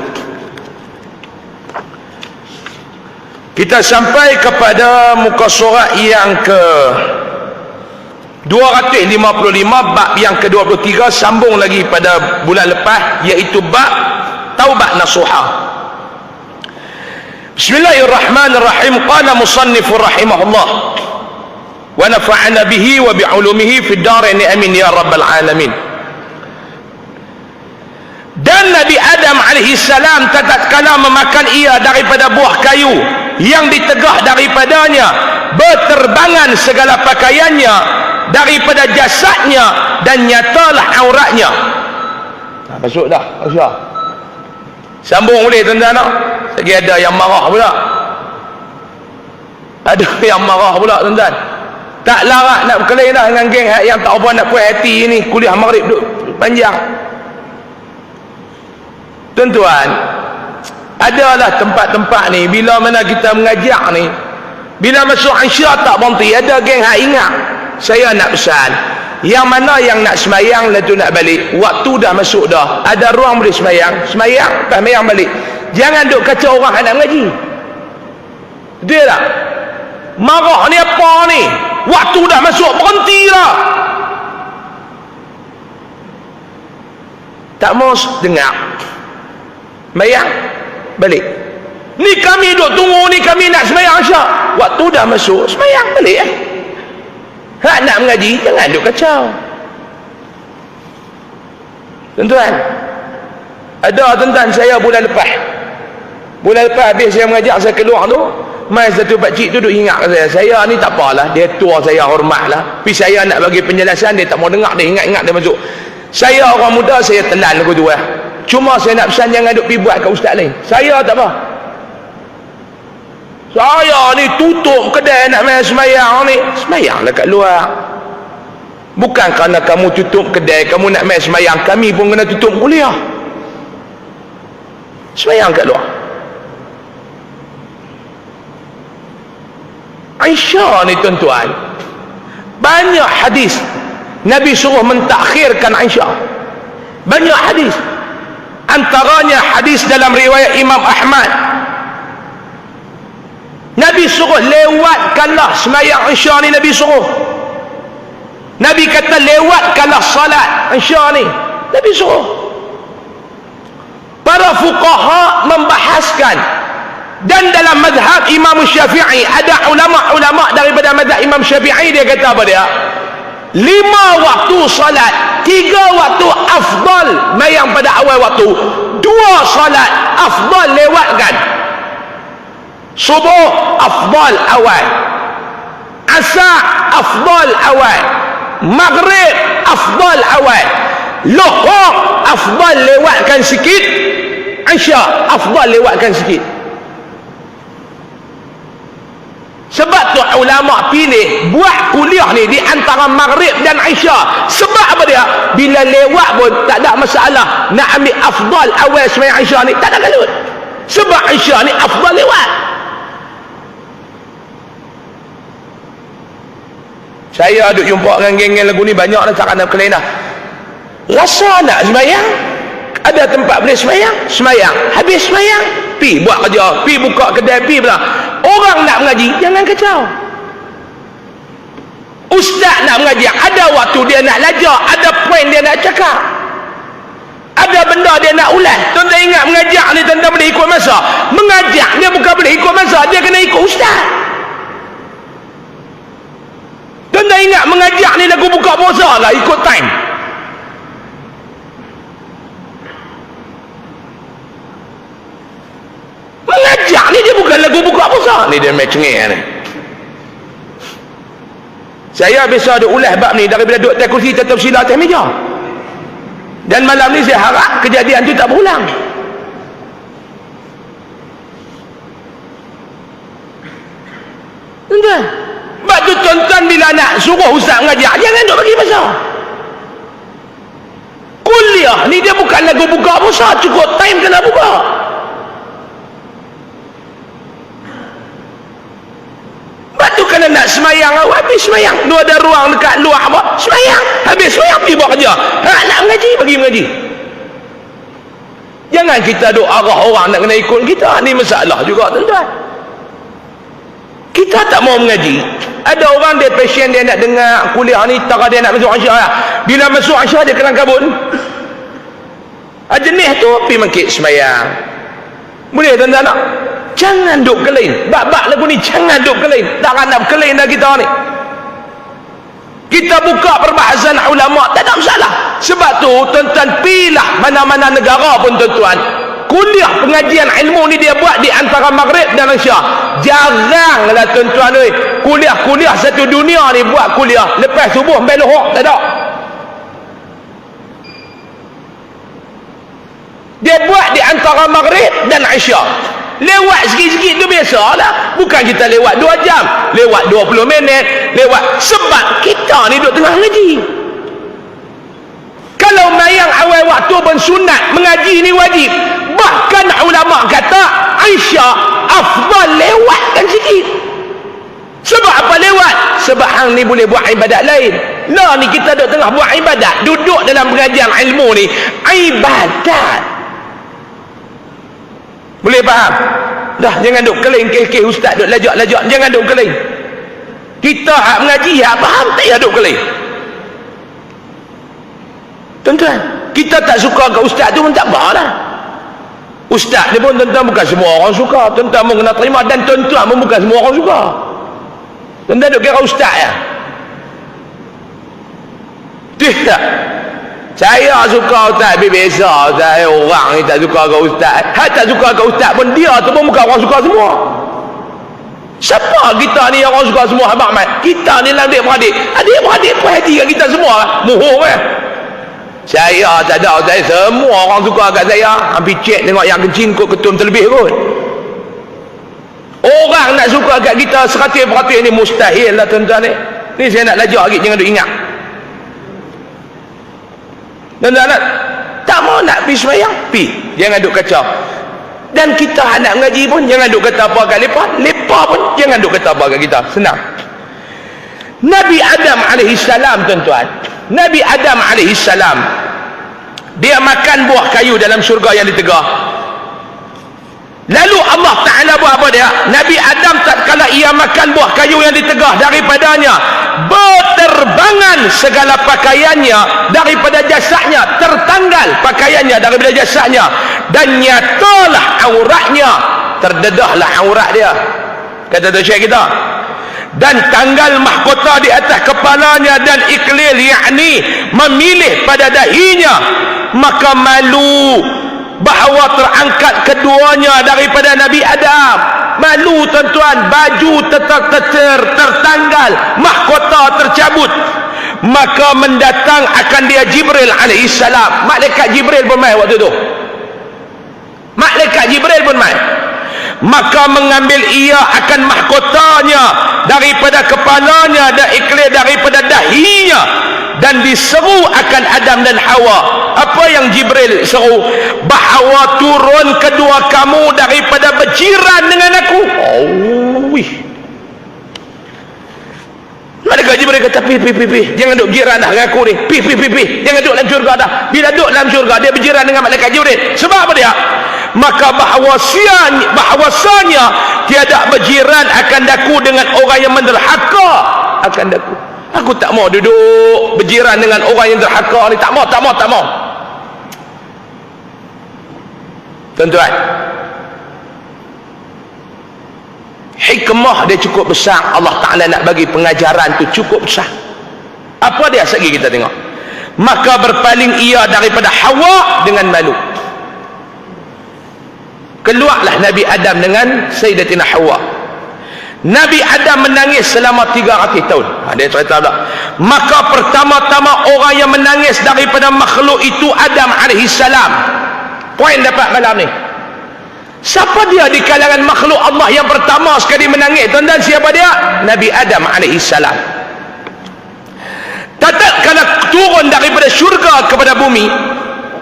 Kita sampai kepada muka surat yang ke 255, bab yang ke-23, sambung lagi pada bulan lepas, iaitu bab taubat nasuha. Bismillahirrahmanirrahim. Qala musannifur rahimahullah, wa nafa'ana bihi wa bi'ulumihi fid dharain amin ya rabbal alamin. Dan Nabi Adam alaihi salam tatkala memakan ia daripada buah kayu yang ditegah daripadanya, berterbangan segala pakaiannya daripada jasadnya dan nyatalah auratnya. Masuk dah, Aisyah. Sambung boleh tuan-tuan tak? Lagi ada yang marah pula. Ada yang marah pula tuan-tuan. Tak larat nak berkelahi dah dengan geng yang tak apa nak puas hati ni. Kuliah maghrib duduk panjang. Tuan-tuan, adalah tempat-tempat ni bila mana kita mengajak ni, bila masuk Aisyah tak berhenti, ada geng hak ingat. Saya nak pesan, yang mana yang nak semayang lepas tu nak balik, waktu dah masuk dah, ada ruang boleh semayang, semayang balik. Jangan duk kacau orang nak mengaji. Betul tak? Marah ni apa ni? Waktu dah masuk, berhentilah. Tak mau dengar, semayang balik. Ni kami duk tunggu ni, kami nak semayang Aisyah, waktu dah masuk, semayang balik. Hak nak mengaji, jangan duk kacau. Tuan-tuan, ada tuan-tuan saya bulan lepas habis saya mengajak, saya keluar tu, mai satu pakcik tu duk ingat saya ni tak apalah, dia tua saya hormat lah, tapi saya nak bagi penjelasan, dia tak mau dengar, dia ingat-ingat dia masuk. Saya orang muda, saya telan aku tu lah. Cuma saya nak pesan jangan duk pergi buat kat ustaz lain. Saya tak apa, saya ni tutup kedai nak main semayang ni, semayanglah kat luar. Bukan kerana kamu tutup kedai, kamu nak main semayang, kami pun kena tutup kuliah. Semayang kat luar. Aisyah ni tuan-tuan, banyak hadis Nabi suruh mentakhirkan Aisyah. Banyak hadis. Antaranya hadis dalam riwayat Imam Ahmad, Nabi suruh lewatkanlah semayang Aisyah ni. Nabi kata lewatkanlah salat Aisyah ni. Nabi suruh. Para fuqaha membahaskan, dan dalam mazhab Imam Syafi'i, ada ulama-ulama daripada mazhab Imam Syafi'i, dia kata apa dia? 5 waktu salat, 3 waktu afdal mayang pada awal waktu, 2 salat afdal lewatkan. Subuh afdal awal, asar afdal awal, maghrib afdal awal, Lohor afdal lewatkan sikit, Isya afdal lewatkan sikit. Sebab tu ulama pilih buat kuliah ni di antara maghrib dan Isya. Sebab apa dia? Bila lewat pun tak ada masalah. Nak ambil afdal awal sembahyang Isya ni tak ada kalut. Sebab Isya ni afdal lewat. Saya duk jumpa dengan geng-geng lagu ni banyak dah, cakap nak kelena. Rasa nak sembahyang, ada tempat boleh sembahyang, sembahyang. Habis sembahyang, pi buat kerja, pi buka kedai, pi pula. Orang nak mengaji, jangan kacau. Ustaz nak mengaji, ada waktu dia nak lajar, ada poin dia nak cakap, ada benda dia nak ulas. Tuan-tuan ingat mengajak ni tuan-tuan boleh ikut masa. Mengajak dia bukan boleh ikut masa, dia kena ikut ustaz. Tuan-tuan ingat mengajak ni lagu buka puasa lah, ikut time. Mengajak ni dia bukan lagu buka puasa. Ni dia main cengih ni. Saya biasa ada ulas bab ni daripada duduk atas kursi tetap sila atas meja. Dan malam ni saya harap kejadian tu tak berulang. Tuan-tuan, sebab tu tuan-tuan bila nak suruh ustaz mengajak, jangan duk bagi masa. Kuliah ni dia bukan lagu buka puasa, cukup time kena buka. Sebab tu kalau nak semayang, habis semayang, tu ada ruang dekat luar apa, semayang, habis semayang pergi buat kerja. Nak mengaji, bagi mengaji. Jangan kita duk arah orang nak kena ikut kita. Ni masalah juga tuan-tuan. Kita tak mau mengaji. Ada orang dia passion, dia nak dengar kuliah ni, tak dia nak masuk Aisyah lah. Bila masuk Aisyah dia kena kabun. Jenis tu pergi mangkit semayang. Boleh tuan-tuan tak? Jangan duk kelain. Bab-bab lagu ni jangan duk kelain. Takkan nak kelain dah kita ni. Kita buka perbahasan ulama, tak ada masalah. Sebab tu tuan-tuan pilah mana-mana negara pun tuan-tuan, kuliah pengajian ilmu ni dia buat di antara Maghrib dan Isyak. Jaranglah tuan-tuan kuliah satu dunia ni buat kuliah lepas subuh sampai lohor, tak ada. Dia buat di antara Maghrib dan Isyak. Lewat sikit-sikit tu biasalah. Bukan kita lewat 2 jam, lewat 20 minit, lewat. Sebab kita ni duduk tengah ngaji. Kalau mayang awal waktu pun sunat, mengaji ni wajib. Bahkan ulama kata Aisyah afdal lewatkan sikit. Sebab apa lewat? Sebab hang ni boleh buat ibadat lain. Nah ni kita duduk tengah buat ibadat, duduk dalam pengajian ilmu ni ibadat. Boleh faham? Dah, jangan duk keling ke ustaz duk lajak-lajak, jangan duk keling. Kita hak mengaji hak faham, tak payah duk keling. Tuan-tuan, kita tak suka ke ustaz tu pun tak apalah. Ustaz ni pun tuan-tuan bukan semua orang suka, tuan-tuan pun kena terima, dan tuan-tuan pun bukan semua orang suka. Tuan-tuan duk kira ustaz ya. Tidak. Saya suka ustaz biasa, saya orang ni tak suka ke ustaz. Hak tak suka ke ustaz pun dia tu pun bukan orang suka semua. Siapa kita ni yang orang suka semua abang Mat? Kita ni lah adik-beradik perhati kat kita semua. Muhur Saya tak ada, saya semua orang suka kat saya. Hampir cek tengok yang kencing kot ketum terlebih kot. Orang nak suka kat kita 100% ni mustahil lah tuan-tuan ni. Ni saya nak lajak lagi, jangan duk ingat. Dan tak mau nak pergi semayang, pergi, jangan duk kacau. Dan kita nak mengaji pun jangan duk kata apa kat lepa pun jangan duk kata apa kat kita. Senang. Nabi Adam alaihissalam tuan-tuan, Nabi Adam alaihissalam dia makan buah kayu dalam syurga yang ditegah. Lalu Allah Ta'ala buat apa dia? Nabi Adam tak kala ia makan buah kayu yang ditegah daripadanya, berterbangan segala pakaiannya daripada jasadnya, tertanggal pakaiannya daripada jasadnya, dan nyatalah auratnya, terdedahlah aurat dia, kata tu syekh kita. Dan tanggal mahkota di atas kepalanya dan iklil, yakni memilih pada dahinya. Maka malu bahawa terangkat keduanya daripada Nabi Adam. Malu tuan-tuan, baju tertanggal, mahkota tercabut. Maka mendatang akan dia Jibril alaihissalam. Malaikat Jibril pun mai waktu tu. Malaikat Jibril pun mai. Maka mengambil ia akan mahkotanya daripada kepalanya dan ikhlas daripada dahinya, dan diseru akan Adam dan Hawa. Apa yang Jibril seru? Bahawa turun kedua kamu daripada berjiran dengan aku. Malaikat Jibril kata, pi, jangan duk berjiran dah dengan aku ni. Pi, jangan duk dalam syurga dah. Bila duk dalam syurga dia berjiran dengan malaikat Jibril. Sebab apa dia? Maka bahawasanya tiada berjiran akan daku dengan orang yang menderhaka akan daku. Aku tak mau duduk berjiran dengan orang yang derhaka ni. Tak mau. Tuan-tuan, hikmah dia cukup besar. Allah Ta'ala nak bagi pengajaran tu cukup besar. Apa dia segi kita tengok? Maka berpaling ia daripada Hawa dengan malu. Keluarlah Nabi Adam dengan Sayyidatina Hawa. Nabi Adam menangis selama 300 tahun. Dia cerita pula. Maka pertama-tama orang yang menangis daripada makhluk itu Adam alaihissalam. Poin dapat malam ni. Siapa dia di kalangan makhluk Allah yang pertama sekali menangis? Tuan-tuan, siapa dia? Nabi Adam alaihissalam. Tatkala turun daripada syurga kepada bumi,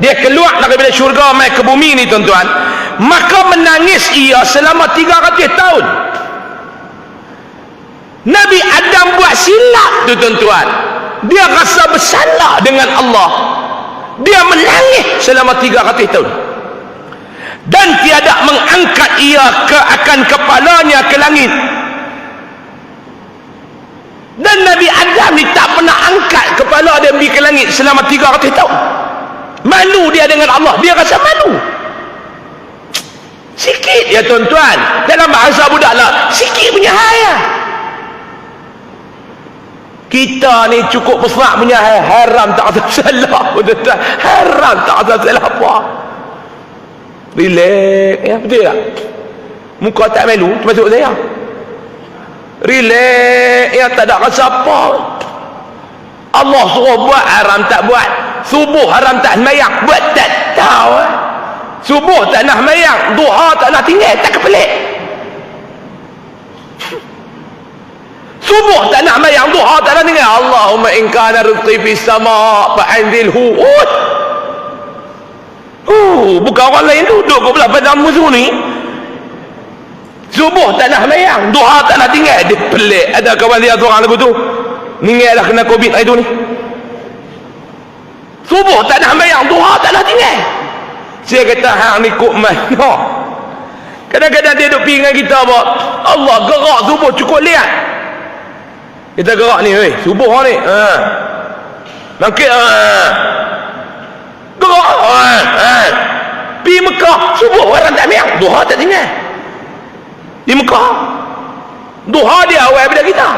dia keluar daripada syurga mai ke bumi ni tuan-tuan, maka menangis ia selama 300 tahun. Nabi Adam buat silap tu tuan-tuan. Dia rasa bersalah dengan Allah. Dia menangis selama 300 tahun. Dan tiada mengangkat ia akan kepalanya ke langit. Dan Nabi Adam ni tak pernah angkat kepala dia pergi ke langit selama 300 tahun. Malu dia dengan Allah. Dia rasa malu. Sikit ya tuan-tuan. Dalam bahasa budak lah, sikit punya haya. Kita ni cukup besar punya haram tak ada salah pun tuan. Haram tak ada salah apa. Relax, ya betul tak? Muka tak melu, termasuk saya. Relax, ya tak ada rasa apa. Allah suruh buat, haram tak buat. Subuh haram tak semayang, buat tak tahu. Subuh tak nak semayang, duha tak nak tinggal, tak kepelik. Subuh tak nak semayang, duha tak nak tinggal. Allahumma in kana rizqi fis sama' fa'anzilhu. Bukan orang lain duduk ke belah pada musuh ni. Subuh tak nak semayang, duha tak nak tinggal. Dia pelik. Ada kawan dia seorang lagu tu, ningal dah kena COVID hari tu ni. Subuh tak nak semayang, duha tak nak tinggal. Saya kata hang ni kok mana. Kadang-kadang dia duduk pergi dengan kita apa, Allah gerak subuh cukup lihat. Kita gerak ni, subuh ni, bangkit, gerak, pergi Mekah, subuh orang tak semayang, duha tak tinggal. Di Mekah, duha dia awal daripada kita.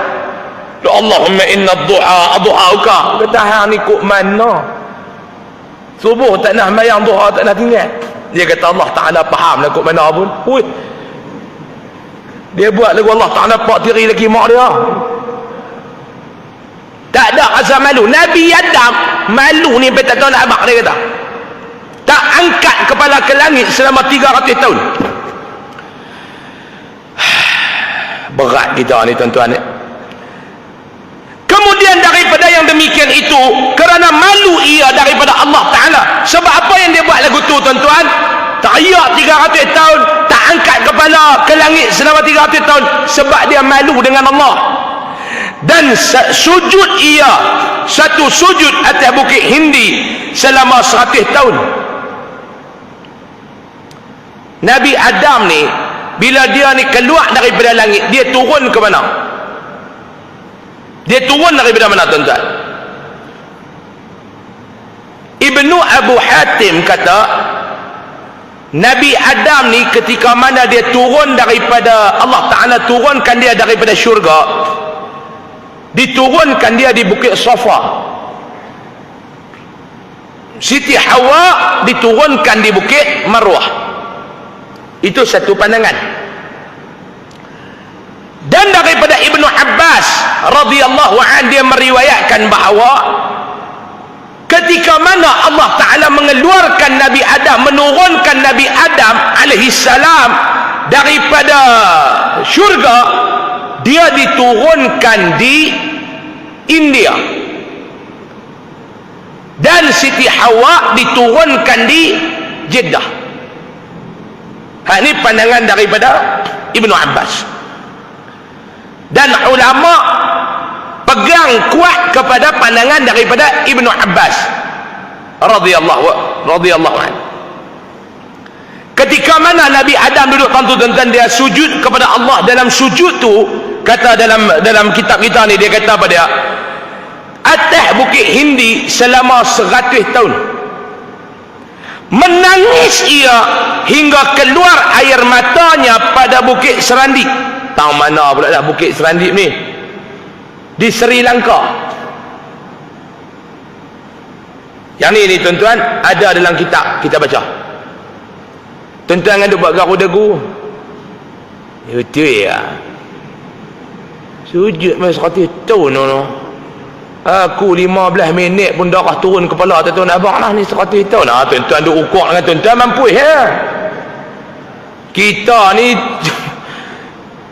Allahumma inna du'a du'auka. Kata hang ni kok mana. Subuh tak nak semayang, duha tak nak tinggal. Dia kata Allah Ta'ala faham lah kok mana pun. Hui, dia buat lagu Allah Ta'ala pak tiri lagi mak dia. Tak ada rasa malu. Nabi Adam malu ni tak tahu nak abang, dia kata tak angkat kepala ke langit selama 300 tahun. Berat kita ni tuan-tuan. Kemudian daripada yang demikian itu, kerana malu ia daripada Allah Ta'ala. Sebab apa yang dia buat lagu tu tuan-tuan? Tak 300 tahun, tak angkat kepala ke langit selama 300 tahun. Sebab dia malu dengan Allah. Dan sujud ia, satu sujud atas bukit Hindi selama 100 tahun. Nabi Adam ni, bila dia ni keluar daripada langit, dia turun ke mana? Dia turun daripada mana tuan-tuan? Ibnu Abu Hatim kata, Nabi Adam ni ketika mana dia turun daripada, Allah Ta'ala turunkan dia daripada syurga, diturunkan dia di bukit Safa. Siti Hawa diturunkan di bukit Marwah. Itu satu pandangan. Dan daripada Ibnu Abbas radhiyallahu anhu, dia meriwayatkan bahawa ketika mana Allah Ta'ala mengeluarkan Nabi Adam, menurunkan Nabi Adam alaihi salam daripada syurga, dia diturunkan di India, dan Siti Hawa diturunkan di Jeddah. Ini pandangan daripada Ibnu Abbas. Dan ulama pegang kuat kepada pandangan daripada Ibnu Abbas radhiyallahu anhu. Ketika mana Nabi Adam duduk tentu dan dia sujud kepada Allah, dalam sujud tu kata dalam kitab kita ni, dia kata apa dia? Atas bukit Hindi selama 100 tahun. Menangis ia hingga keluar air matanya pada bukit Serandip. Tahu mana pula dah bukit Serandip ni? Di Sri Lanka. Yang ni tuan-tuan, ada dalam kitab kita baca. Tuan-tuan kan buat garu-dagu. Itu ya. Sujud masa 100 tahun no. Aku 15 minit pun darah turun kepala tuan-tuan abang lah ni 100 tahun. Tuan-tuan duk ukur dengan tuan-tuan mampu ya. Kita ni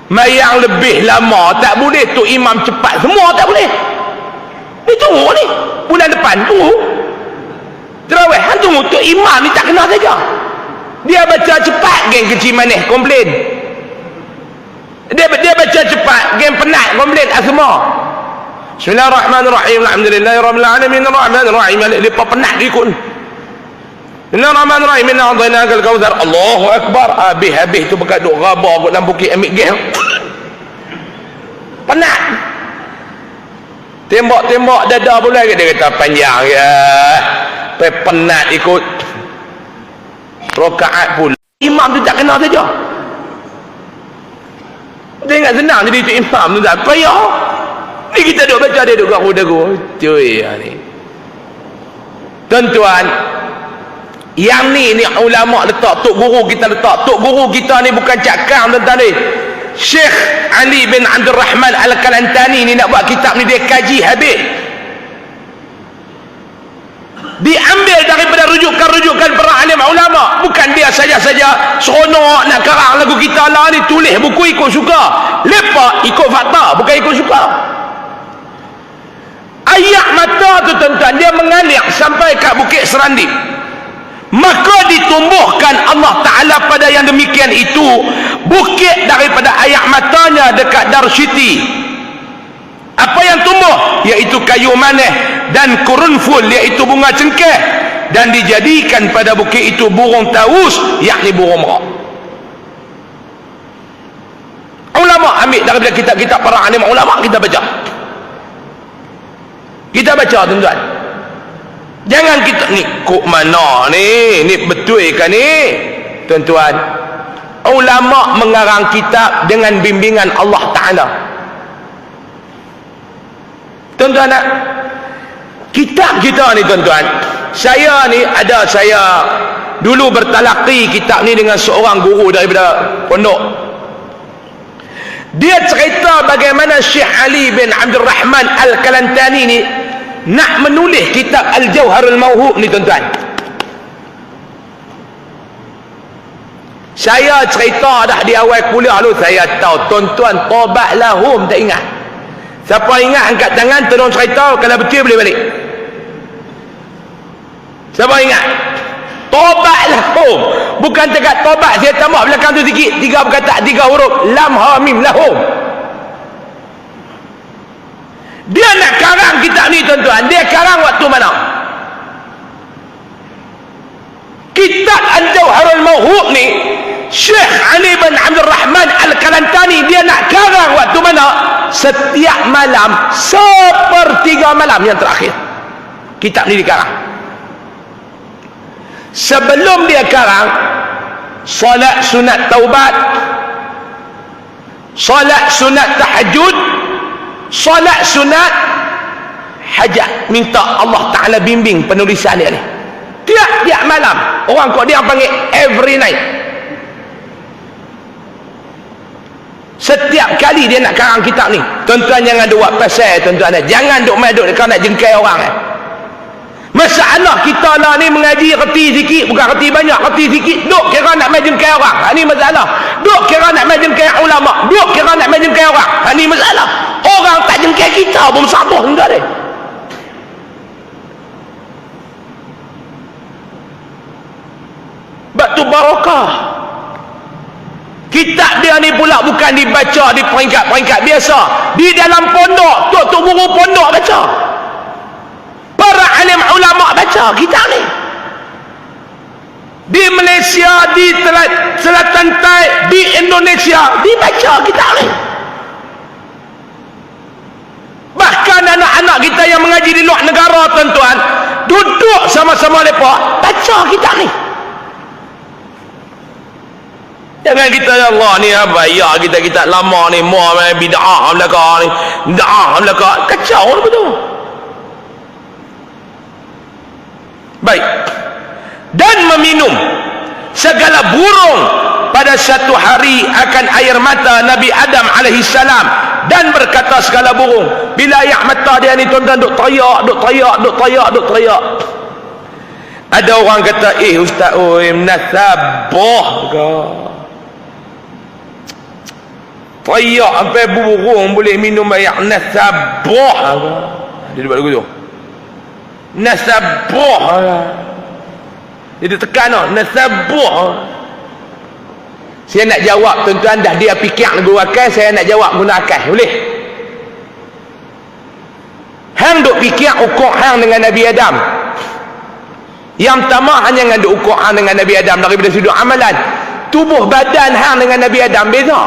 mayang lebih lama tak boleh tu imam cepat semua tak boleh. Ni tunggu ni bulan depan tunggu. Terawih han tunggu tu imam ni tak kena saja. Dia baca cepat geng kecil manis komplain. Dia baca cepat geng penat komplain semua. Bismillahirrahmanirrahim. Alhamdulillahirabbil alamin arrahmanir rahim. Lepas penat dia ikut. Bismillahirrahmanirrahim. Inna a'tainakal kautsar. Allahu akbar. Habis tu bekat duk rabah kat dalam bukit ambil geng. Penat. Tembak-tembak dada pula dia kata panjang ya. Penat ikut. Rakaat pula. Imam tu tak kenal saja. Dia ingat senang jadi tu imam tu tak payah. Ni kita duk baca, dia duk garu-daru. Cuy ni. Tuan-tuan, yang ni ulama letak, tok guru kita letak. Tok guru kita ni bukan cakap, tuan-tuan ni. Syekh Ali bin Abdul Rahman Al-Kalantani ni nak buat kitab ni, dia kaji habis. Diambil daripada rujukan-rujukan para alim ulama. Bukan dia saja-saja seronok nak karang lagu kita lah ni, tulis buku ikut suka. Lepas ikut fakta, bukan ikut suka. Ayat mata tu tuan-tuan, dia mengalir sampai kat Bukit Serandi. Maka ditumbuhkan Allah Ta'ala pada yang demikian itu bukit daripada air matanya dekat Darshiti. Apa yang tumbuh? Iaitu kayu manis dan kurunful, iaitu bunga cengkeh. Dan dijadikan pada bukit itu burung taus, yakni burung merak. Ulama ambil daripada kitab-kitab para alim ulama, kita baca. Kita baca tuan-tuan. Jangan kita ni kok mana ni betul kan ni tuan-tuan. Ulama mengarang kitab dengan bimbingan Allah Ta'ala. Tuan-tuan nak kitab kita ni tuan-tuan, saya dulu bertalaqi kitab ni dengan seorang guru daripada pondok. Dia cerita bagaimana Syekh Ali bin Abdul Rahman Al-Kalantani ni nak menulis kitab Al-Jawharul Mawhub ni tuan-tuan. Saya cerita dah di awal kuliah dulu, saya tahu tuan-tuan tobat lahum, tak ingat. Siapa ingat angkat tangan, tolong cerita, kalau betul boleh balik. Siapa ingat? Tobat lahum, bukan dekat tobat, saya tambah belakang tu sikit, 3 perkataan, 3 huruf, lam ha mim lahum. Dia nak karang kitab ni tuan-tuan, dia karang waktu mana? Kitab Al-Jawharul Mawhub ni Syekh Ali bin Abdul Rahman Al-Kalantani dia nak karang waktu mana? Setiap malam, sepertiga malam yang terakhir kitab ni dikarang. Sebelum dia karang, solat sunat taubat, solat sunat tahajud, solat sunat hajat, minta Allah Ta'ala bimbing penulisan dia ni tiap-tiap malam. Orang kok dia panggil every night. Setiap kali dia nak karang kitab ni, tuan-tuan jangan duk buat pasal tuan-tuan, jangan duk main duk kau nak jengkai orang. Masalah kita lah ni mengaji reti sikit, bukan reti banyak, reti sikit, duk kira nak main jengkai orang. Ini masalah. Duk kira nak main jengkai ulama, duk kira nak main jengkai orang. Ini masalah. Orang tak jengkai kita pun sabar enggak deh. Batu barakah. Kitab dia ni pula bukan dibaca di peringkat-peringkat biasa. Di dalam pondok, tok guru pondok baca. Para alim ulama baca kitab ni. Di Malaysia, di Selatan Thai, di Indonesia dibaca kitab ni. Bahkan anak-anak kita yang mengaji di luar negara tuan-tuan, duduk sama-sama mereka baca kitab ni. Jangan kita ya Allah ni bayar kita lama ni mau bid'ah belaka ni, bid'ah belaka, kacau betul. Baik. Dan meminum segala burung pada satu hari akan air mata Nabi Adam alaihi salam, dan berkata segala burung bila air mata dia ni tuan-tuan duk teriak, duk teriak, duk teriak, duk teriak. Ada orang kata ustaz oi menasabah ke, teriak sampai burung boleh minum air nasabah ke. Dia buat lagu tu nasabah ke. Dia tekan nasabah. Saya nak jawab tuan-tuan, dah dia fikir lagu akal, saya nak jawab guna akal, boleh? Hang duk fikir ukur hang dengan Nabi Adam. Yang pertama hanya dengan duk ukur hang dengan Nabi Adam daripada sudut amalan. Tubuh badan hang dengan Nabi Adam beza.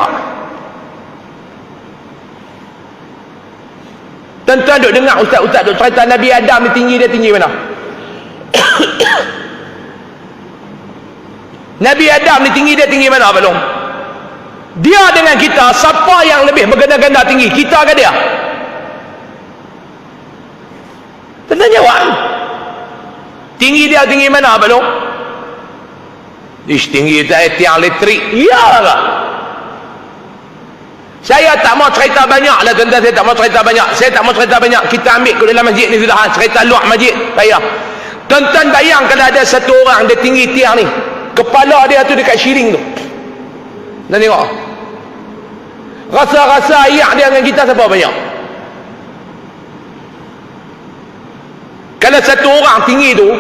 Tuan-tuan duk dengar ustaz-ustaz duk cerita Nabi Adam ni tinggi, dia tinggi mana? Nabi Adam ni tinggi, dia tinggi mana Abang Long? Dia dengan kita, siapa yang lebih berganda-ganda tinggi? Kita ke dia? Tuan jawab. Tinggi dia tinggi mana Pak Long? Ish, tinggi tiang elektrik. Iyalah. Saya tak mau cerita banyak lah tuan-tuan. Saya tak mau cerita banyak. Kita ambil ke dalam masjid ni sudah. Cerita luar masjid. Payah. Tuan-tuan bayang kalau ada satu orang dia tinggi tiang ni. Kepala dia tu dekat syiring tu. Dan tengok. Rasa-rasa ayak dia dengan kita siapa banyak? Kalau satu orang tinggi tu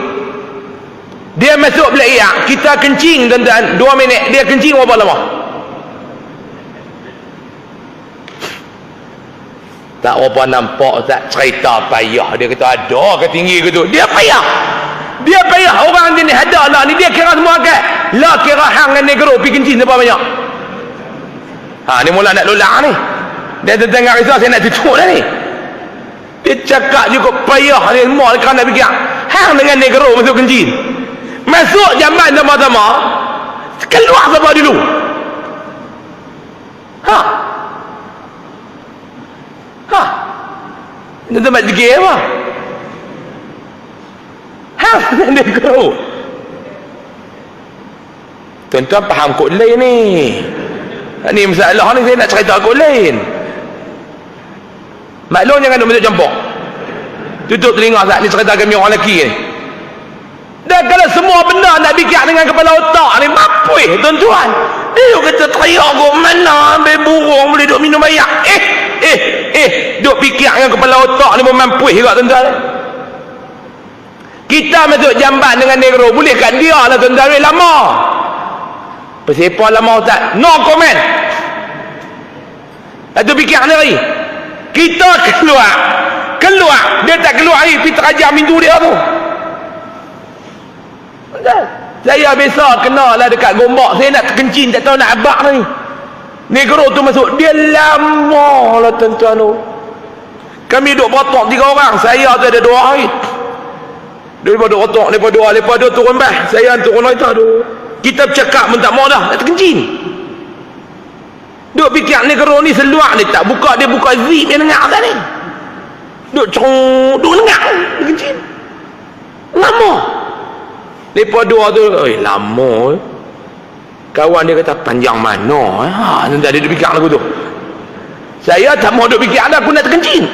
dia masuk bilik ayak, kita kencing tuan-tuan 2 minit, dia kencing berapa lama? Tak apa nampak tak cerita payah. Dia kata ada ke tinggi ke tu? Dia payah. Orang ni ada lah ni, dia kira semua kan. Lah kira hang dengan negro pergi kencing berapa banyak? Ni mula nak lolak ni. Dia tengah risau saya nak tutup dah ni. Dia cakap juga payah ni semua kerana fikir hang dengan negro masuk kencing. Masuk jamban sama-sama. Keluar siapa dulu? Ini tempat fikir apa? Hang dengan negro. Tuan-tuan faham kod lain ni. Ni masalah ni saya nak cerita kod lain. Maklum jangan duk masuk campur. Tutup telinga saat ni cerita kami orang lelaki ni. Dan kalau semua benda nak fikir dengan kepala otak ni, mapuih tuan-tuan. Dia kata teriak kau mana ambil burung boleh duk minum air. Duk fikir dengan kepala otak ni pun mapuih juga tuan-tuan. Kita masuk jamban dengan negro boleh kat dia lah tuan-tuan. Lama. Persepah lama Ustaz. No comment. Itu fikir ni lagi. Kita keluar. Dia tak keluar ni. Pergi terajar pintu dia tu. Saya biasa kena lah dekat Gombak. Saya nak kencing tak tahu nak abak ni. Negro tu masuk. Dia lama lah tuan-tuan tu. Kami duduk berotok 3 orang. Saya tu ada 2 hari. Daripada rotok, lepas 2 turun bah. Saya turun kereta tu. Kita bercakap pun tak mau dah. Nak terkencing. Duk fikir negro ni seluar ni tak buka. Dia buka zip dia dengar kan ni. Duk dengar. Dia kencing. Lama. Lepas 2 tu. Lama. Kawan dia kata panjang mana. Nanti dia duk fikir lagu tu. Saya tak mau duk fikir ada aku nak terkencing.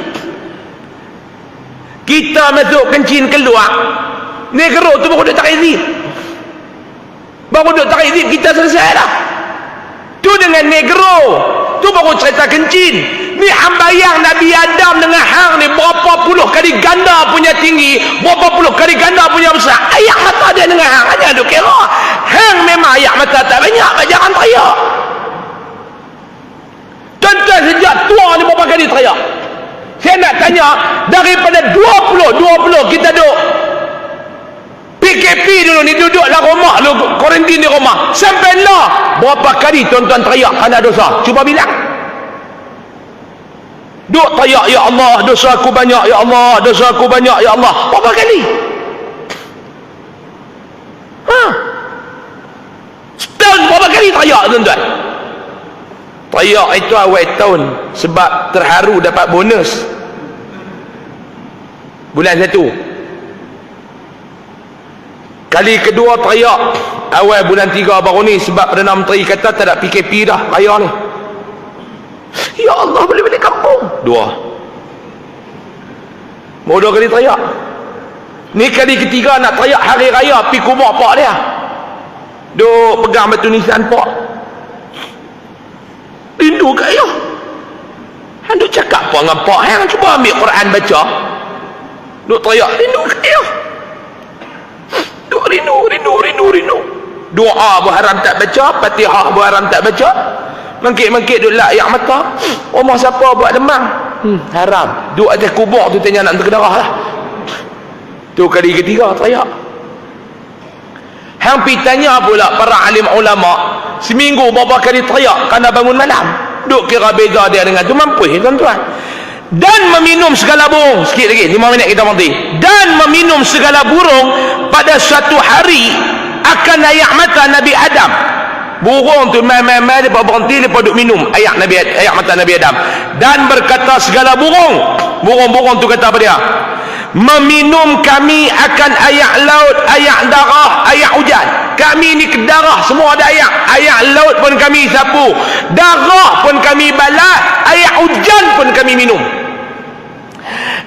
Kita masuk kencing keluar. Negro tu baru duk tarik zip. Baru duk tarik zip kita selesai dah. Tu dengan negro. Tu baru cerita kencing. Ni hambayang Nabi Adam dengan hang ni berapa puluh kali ganda punya tinggi, berapa puluh kali ganda punya besar. Ayak mata dia dengan hang hanya duk kira. Hang memang ayak mata tak banyak, jangan teriak. Tuan-tuan sejak tua ni berapa kali teriak? Saya nak tanya, daripada 20 kita duduk PKP dulu ni, duduk lah rumah lu, kuarantin di rumah sampai lah berapa kali tuan-tuan teriak kerana dosa? Cuba bilang. Duk teriak, ya Allah dosa aku banyak, ya Allah dosa aku banyak, ya Allah. Berapa kali? Setahun berapa kali teriak tuan-tuan? Teriak itu awal tahun sebab terharu dapat bonus bulan 1. Kali kedua teriak awal bulan 3 baru ni sebab Perdana Menteri kata tak ada PKP dah raya ni. Ya Allah boleh balik kampung. 2. Mau 2 kali teriak. Ni kali ketiga nak teriak hari raya pergi kubur pak dia. Duk pegang batu nisan pak. Rindu kat ayah. Hang duk cakap apa dengan pak hang? Cuba ambil Quran baca. Duk teriak rindu kat ayah. Duk rindu. Doa berharam tak baca, Fatihah berharam tak baca. Mengkit-mengkit duk lak ayak mata. Rumah siapa buat demam? Haram. Duk atas kubur tu tanya nak terkedarah lah. Tu kali ketiga teriak. Hang pi tanya pula para alim ulama, seminggu berapa kali teriak kerana bangun malam. Duk kira beza dia dengan tu mampu tuan-tuan. Dan meminum segala burung. Sikit lagi 5 minit kita berhenti. Dan meminum segala burung pada suatu hari akan ayak mata Nabi Adam. Burung tu mai-mai depa berhenti, depa duk minum ayak mata Nabi Adam. Dan berkata segala burung tu kata apa dia? meminum kami akan air laut, air darah, air hujan. Kami ni ke darah semua ada air. Air laut pun kami sapu, darah pun kami balas, air hujan pun kami minum.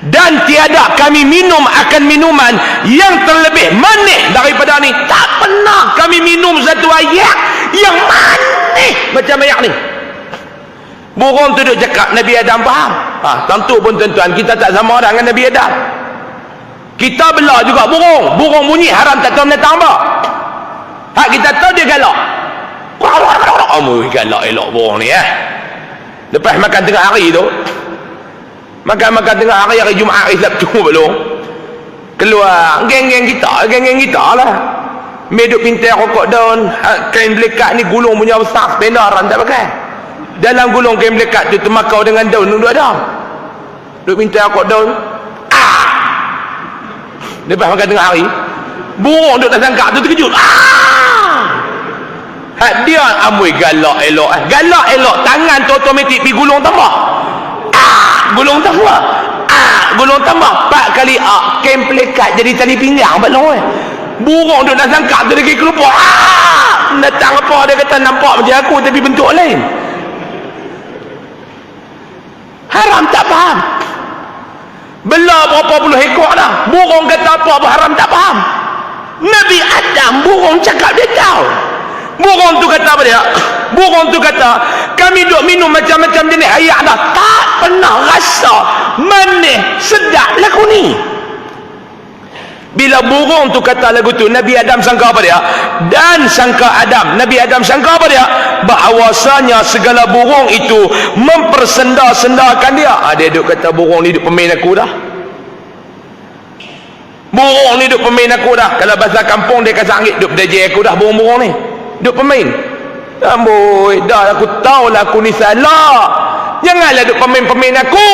Dan tiada kami minum akan minuman yang terlebih manis daripada ni. Tak pernah kami minum satu air yang manis macam air ni. Burung tu duk cakap, Nabi Adam faham. Tentu pun tuan-tuan, kita tak sama dengan Nabi Adam. Kita belah juga burung. Burung bunyi haram tak tahu mendatang apa. Hak kita tahu dia galak. Galak elok burung ni Lepas makan tengah hari tu, makan tengah hari Jumaat, hari Sabtu belum keluar geng-geng kita lah. Meduk pintai rokok daun, kain belekat ni gulung punya besar, sepenaran tak pakai. Dalam gulung kain belekat tu termakau dengan daun duduk ada. Duk pintai rokok daun. Lepas makan tengah hari, burung duk tak sangka tu terkejut. Dia amboi galak elok. Galak elok, tangan tu automatik pergi gulung tambah. Gulung tambah. Gulung tambah 4 kali kain pelekat jadi tali pinggang balong burung duk nak sangka tu lagi keluar. Datang apa dia kata nampak macam aku tapi bentuk lain. Haram tak faham. Belah berapa puluh ekor dah, burung kata apa haram tak faham. Nabi Adam burung cakap dia tahu. Burung tu kata apa dia? Burung tu kata, kami duk minum macam-macam jenis air dah, tak pernah rasa manis sedap lagu ni. Bila burung tu kata lagu tu, Nabi Adam sangka apa dia? Dan sangka Nabi Adam sangka apa dia? Bahawasanya segala burung itu mempersenda-sendakan dia. Dia duk kata burung ni duk pemain aku dah. Burung ni duk pemain aku dah. Kalau bahasa kampung dia kata angit duk berdajai aku dah, burung-burung ni duk pemain. Amboi, dah aku tahulah aku ni salah. Janganlah duk pemain-pemain aku.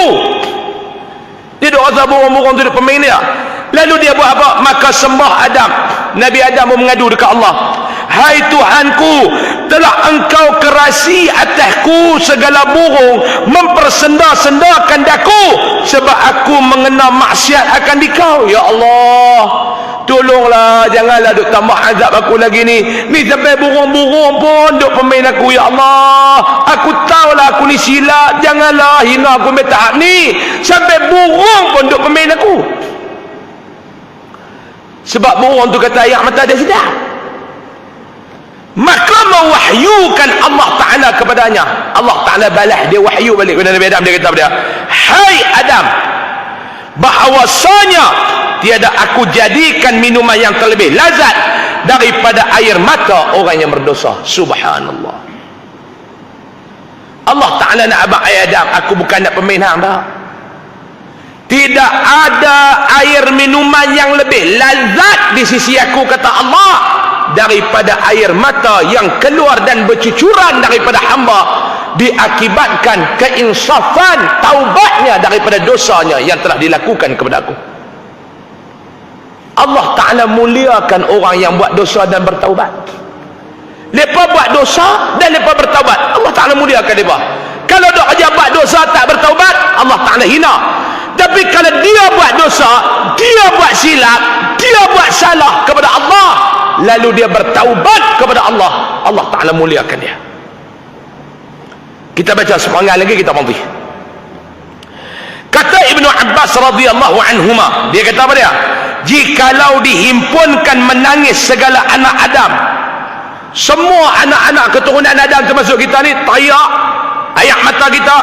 Dia duk rasa burung-burung tu duk pemain dia. Lalu dia buat apa? Maka sembah Adam. Nabi Adam pun mengadu dekat Allah. Hai Tuhanku, telah engkau kerasi atasku segala burung mempersenda-sendakan daku sebab aku mengenal maksiat akan dikau. Ya Allah, tolonglah, janganlah duk tambah azab aku lagi ni. Ni sampai burung-burung pun duk pemain aku. Ya Allah, aku tahulah aku ni silap, janganlah hina aku sampai tahap ni. Sampai burung pun duk pemain aku. Sebab burung tu kata air mata dia sedap. Maka mewahyukan Allah Ta'ala kepadanya. Allah Ta'ala balas dia, wahyu balik kepada Nabi Adam. Dia kata kepada dia, hai Adam, bahawasanya tiada aku jadikan minuman yang terlebih lazat daripada air mata orang yang berdosa. Subhanallah. Allah Ta'ala nak abang Adam, aku bukan nak pemain hang dah. Tidak ada air minuman yang lebih lazat di sisi aku, kata Allah, daripada air mata yang keluar dan bercucuran daripada hamba diakibatkan keinsafan taubatnya daripada dosanya yang telah dilakukan kepada aku. Allah Ta'ala muliakan orang yang buat dosa dan bertaubat. Mereka buat dosa dan mereka bertaubat, Allah Ta'ala muliakan mereka. Kalau dia buat dosa tak bertaubat, Allah Ta'ala hina. Tapi kalau dia buat dosa, dia buat silap, dia buat salah kepada Allah, lalu dia bertaubat kepada Allah, Allah Ta'ala muliakan dia. Kita baca semangat lagi, kita mati. Kata Ibnu Abbas radhiyallahu anhuma, dia kata apa dia? Jikalau dihimpunkan menangis segala anak Adam, semua anak-anak keturunan Adam termasuk kita ni, tayak air mata kita,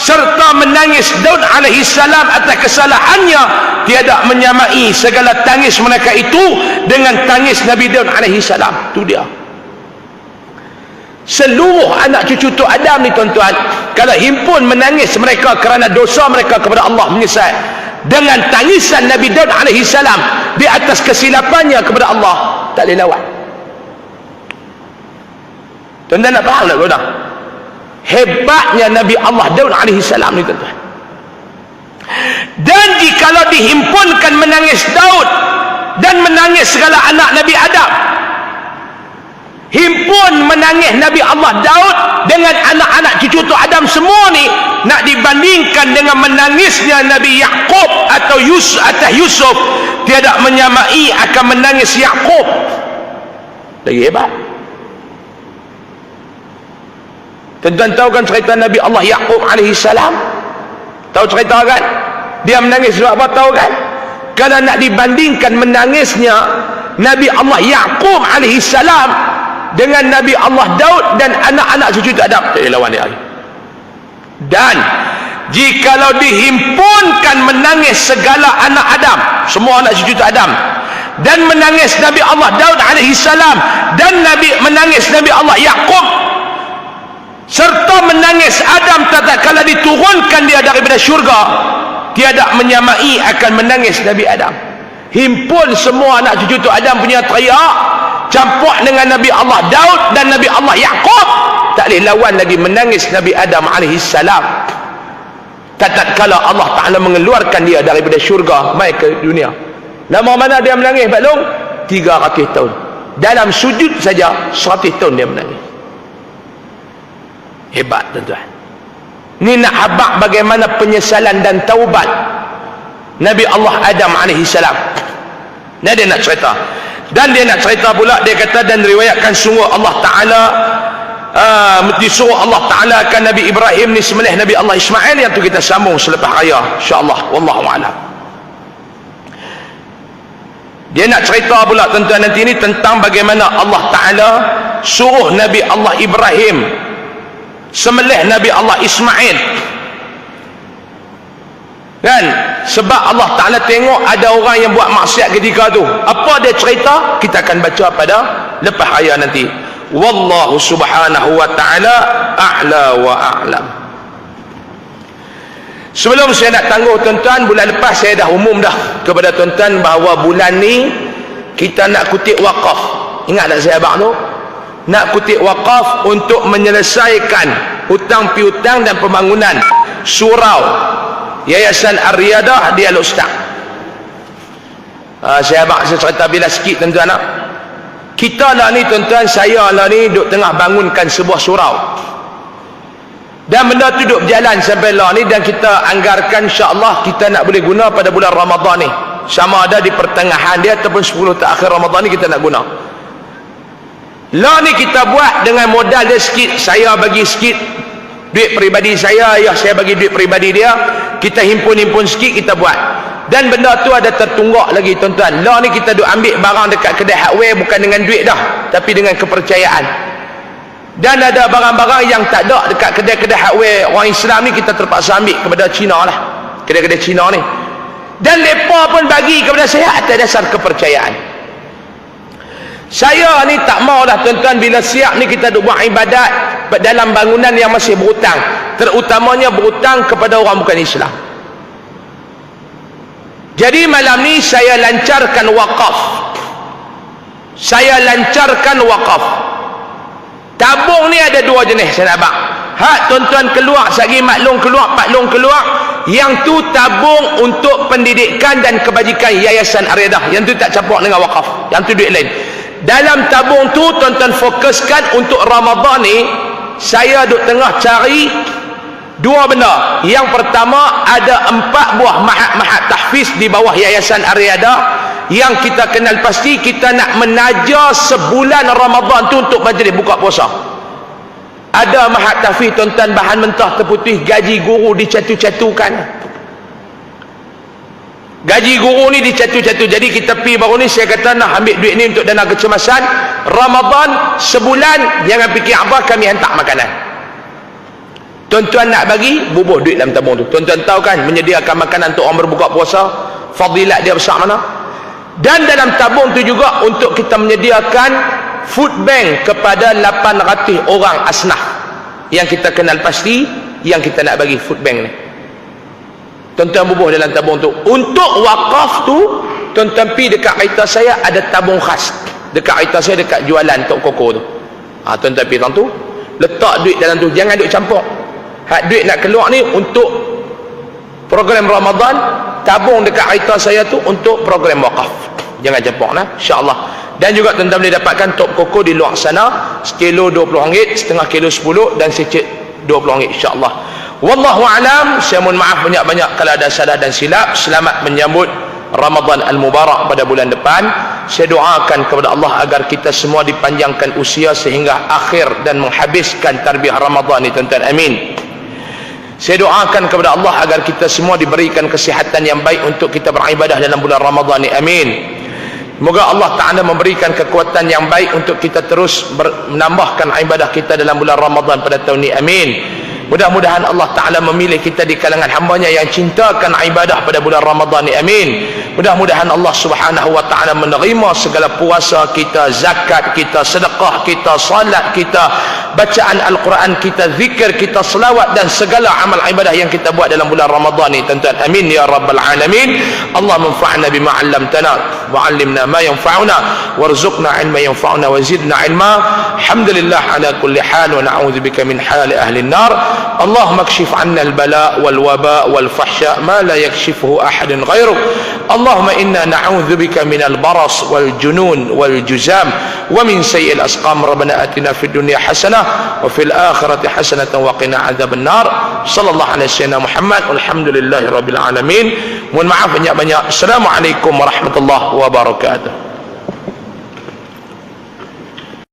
serta menangis Daud alaihi salam atas kesalahannya, tiada menyamai segala tangis mereka itu dengan tangis Nabi Daud alaihi salam. Itu dia. Seluruh anak cucu tu Adam ni tuan-tuan, kalau himpun menangis mereka kerana dosa mereka kepada Allah, menyesal, dengan tangisan Nabi Daud alaihi salam di atas kesilapannya kepada Allah, tak boleh lawan. Tuan-tuan nak faham tak tuan-tuan? Hebatnya Nabi Allah Daud alaihi salam ni tuan-tuan. Dan jikalau dihimpunkan menangis Daud dan menangis segala anak Nabi Adam, himpun menangis Nabi Allah Daud dengan anak-anak cucu tu Adam semua ni nak dibandingkan dengan menangisnya Nabi Yaqub atau Yusuf, tiada menyamai akan menangis Yaqub. Lagi hebat. Tuan-tuan tahu kan cerita Nabi Allah Yaqub alaihi salam? Tahu cerita kan? Dia menangis sebab apa, tahu kan? Kalau nak dibandingkan menangisnya Nabi Allah Yaqub alaihi salam dengan Nabi Allah Daud dan anak-anak cucu tak ada, tak boleh lawan dia. Dan jikalau dihimpunkan menangis segala anak Adam, semua anak cucu Adam, dan menangis Nabi Allah Daud alaihi salam dan menangis Nabi Allah Yaqub, serta menangis Adam tatkala diturunkan dia daripada syurga, tiada menyamai akan menangis Nabi Adam. Himpun semua anak cucu tu Adam punya teriak, campur dengan Nabi Allah Daud dan Nabi Allah Yaqub, tak boleh lawan lagi menangis Nabi Adam alaihi salam tatkala Allah Ta'ala mengeluarkan dia daripada syurga mai ke dunia. Lama mana dia menangis Pak Long? 300 tahun. Dalam sujud saja 100 tahun dia menangis. Hebat tuan-tuan. Ni nak habaq bagaimana penyesalan dan taubat Nabi Allah Adam alaihi salam. Nah, dia nak cerita. Dan dia nak cerita pula, dia kata, dan riwayatkan sungguh Allah Ta'ala disuruh Allah Ta'ala akan Nabi Ibrahim ni sembelih Nabi Allah Ismail. Yang tu kita sambung selepas raya insyaAllah, wallahu'alam. Dia nak cerita pula tuan-tuan nanti ni tentang bagaimana Allah Ta'ala suruh Nabi Allah Ibrahim sembelih Nabi Allah Ismail kan, sebab Allah Ta'ala tengok ada orang yang buat maksiat ketika tu. Apa dia cerita, kita akan baca pada lepas raya nanti. Wallahu subhanahu wa ta'ala a'la wa a'lam. Sebelum saya nak tangguh tuan-tuan, bulan lepas saya dah umum dah kepada tuan-tuan bahawa bulan ni kita nak kutip wakaf. Ingat tak saya abang tu? Nak kutip wakaf untuk menyelesaikan hutang piutang dan pembangunan surau Yayasan Ar-Riyadah di Al-Ustaz. Saya cerita bila sikit tuan-tuan. Kita lah ni tuan-tuan, saya lah ni duduk tengah bangunkan sebuah surau. Dan benda tu duduk berjalan sampai lah ni, dan kita anggarkan insya-Allah kita nak boleh guna pada bulan Ramadan ni. Sama ada di pertengahan dia ataupun 10 terakhir Ramadan ni kita nak guna. Lah ni kita buat dengan modal dia sikit, saya bagi sikit duit peribadi saya, ayah saya bagi duit peribadi dia, kita himpun-himpun sikit kita buat. Dan benda tu ada tertunggak lagi tuan-tuan. Lah ni kita duk ambil barang dekat kedai hardware bukan dengan duit dah, tapi dengan kepercayaan. Dan ada barang-barang yang tak ada dekat kedai-kedai hardware orang Islam ni, kita terpaksa ambil kepada Cina lah, kedai-kedai Cina ni. Dan mereka pun bagi kepada saya atas dasar kepercayaan. Saya ni tak mau dah tuan-tuan, bila siap ni kita duk buat ibadat dalam bangunan yang masih berhutang, terutamanya berhutang kepada orang bukan Islam. Jadi malam ni saya lancarkan wakaf. Saya lancarkan wakaf. Tabung ni ada dua jenis saya nak bak. Hak tuan-tuan keluar, sagi maklum keluar, paklong keluar, yang tu tabung untuk pendidikan dan kebajikan Yayasan Ar-Riyadah. Yang tu tak campur dengan wakaf, yang tu duit lain. Dalam tabung tu tuan-tuan fokuskan untuk Ramadan ni, saya duk tengah cari dua benda. Yang pertama, ada 4 buah mahat-mahat tahfiz di bawah Yayasan Ar-Riyadah yang kita kenal pasti kita nak menaja sebulan Ramadan tu untuk majlis buka puasa. Ada mahat tahfiz tuan-tuan, bahan mentah terputih, gaji guru dicatu-catukan. Gaji guru ni dicatu-catu. Jadi kita pergi baru ni, saya kata nak ambil duit ni untuk dana kecemasan Ramadan sebulan, jangan fikir apa, kami hantar makanan. Tuan-tuan nak bagi, bubuh duit dalam tabung tu. Tuan-tuan tahu kan, menyediakan makanan untuk orang berbuka puasa, fadilat dia besar mana. Dan dalam tabung tu juga untuk kita menyediakan food bank kepada 800 orang asnaf yang kita kenal pasti, yang kita nak bagi food bank ni. Tuan-tuan bubuh dalam tabung tu. Untuk wakaf tu, tuan-tuan pergi dekat kereta saya, ada tabung khas dekat kereta saya, dekat jualan Tok Koko tu. Tuan-tuan pergi dalam tu, letak duit dalam tu, jangan duit campur. Hak duit nak keluar ni untuk program Ramadan, tabung dekat kereta saya tu untuk program wakaf, jangan campur lah, insya-Allah. Dan juga tuan-tuan boleh dapatkan top koko di luar sana, sekilo RM20, setengah kilo 10 dan secik RM20 insya-Allah. Wallahu alam. Saya mohon maaf banyak-banyak kalau ada salah dan silap. Selamat menyambut Ramadan al-Mubarak pada bulan depan. Saya doakan kepada Allah agar kita semua dipanjangkan usia sehingga akhir dan menghabiskan tarbiyah Ramadan ini, tuan-tuan. Amin. Saya doakan kepada Allah agar kita semua diberikan kesihatan yang baik untuk kita beribadah dalam bulan Ramadan ini. Amin. Moga Allah Ta'ala memberikan kekuatan yang baik untuk kita terus menambahkan ibadah kita dalam bulan Ramadan pada tahun ini. Amin. Mudah-mudahan Allah Ta'ala memilih kita di kalangan hambanya yang cintakan ibadah pada bulan Ramadan ini. Amin. Mudah-mudahan Allah Subhanahu wa Ta'ala menerima segala puasa kita, zakat kita, sedekah kita, salat kita, bacaan Al-Quran kita, zikir kita, selawat dan segala amal ibadah yang kita buat dalam bulan Ramadan ini, tuan-tuan. Amin ya rabbal alamin. Allah manfa'na bima 'allamtana wa 'allimna ma yanfa'una warzuqna 'ilma yanfa'una wa zidna 'ilma. Alhamdulillah ala kulli hal wa na'udzubika min hali ahli an-nar. اللهم اكشف عنا البلاء والوباء والفحشاء ما لا يكشفه أحد غيرك. اللهم إنا نعوذ بك من البرص والجنون والجزام ومن سيء الأسقام. ربنا آتنا في الدنيا حسنة وفي الآخرة حسنة وقنا عذاب النار. صلى الله على سيدنا محمد والحمد لله رب العالمين. Mohon maaf banyak-banyak. Assalamualaikum warahmatullahi wabarakatuh.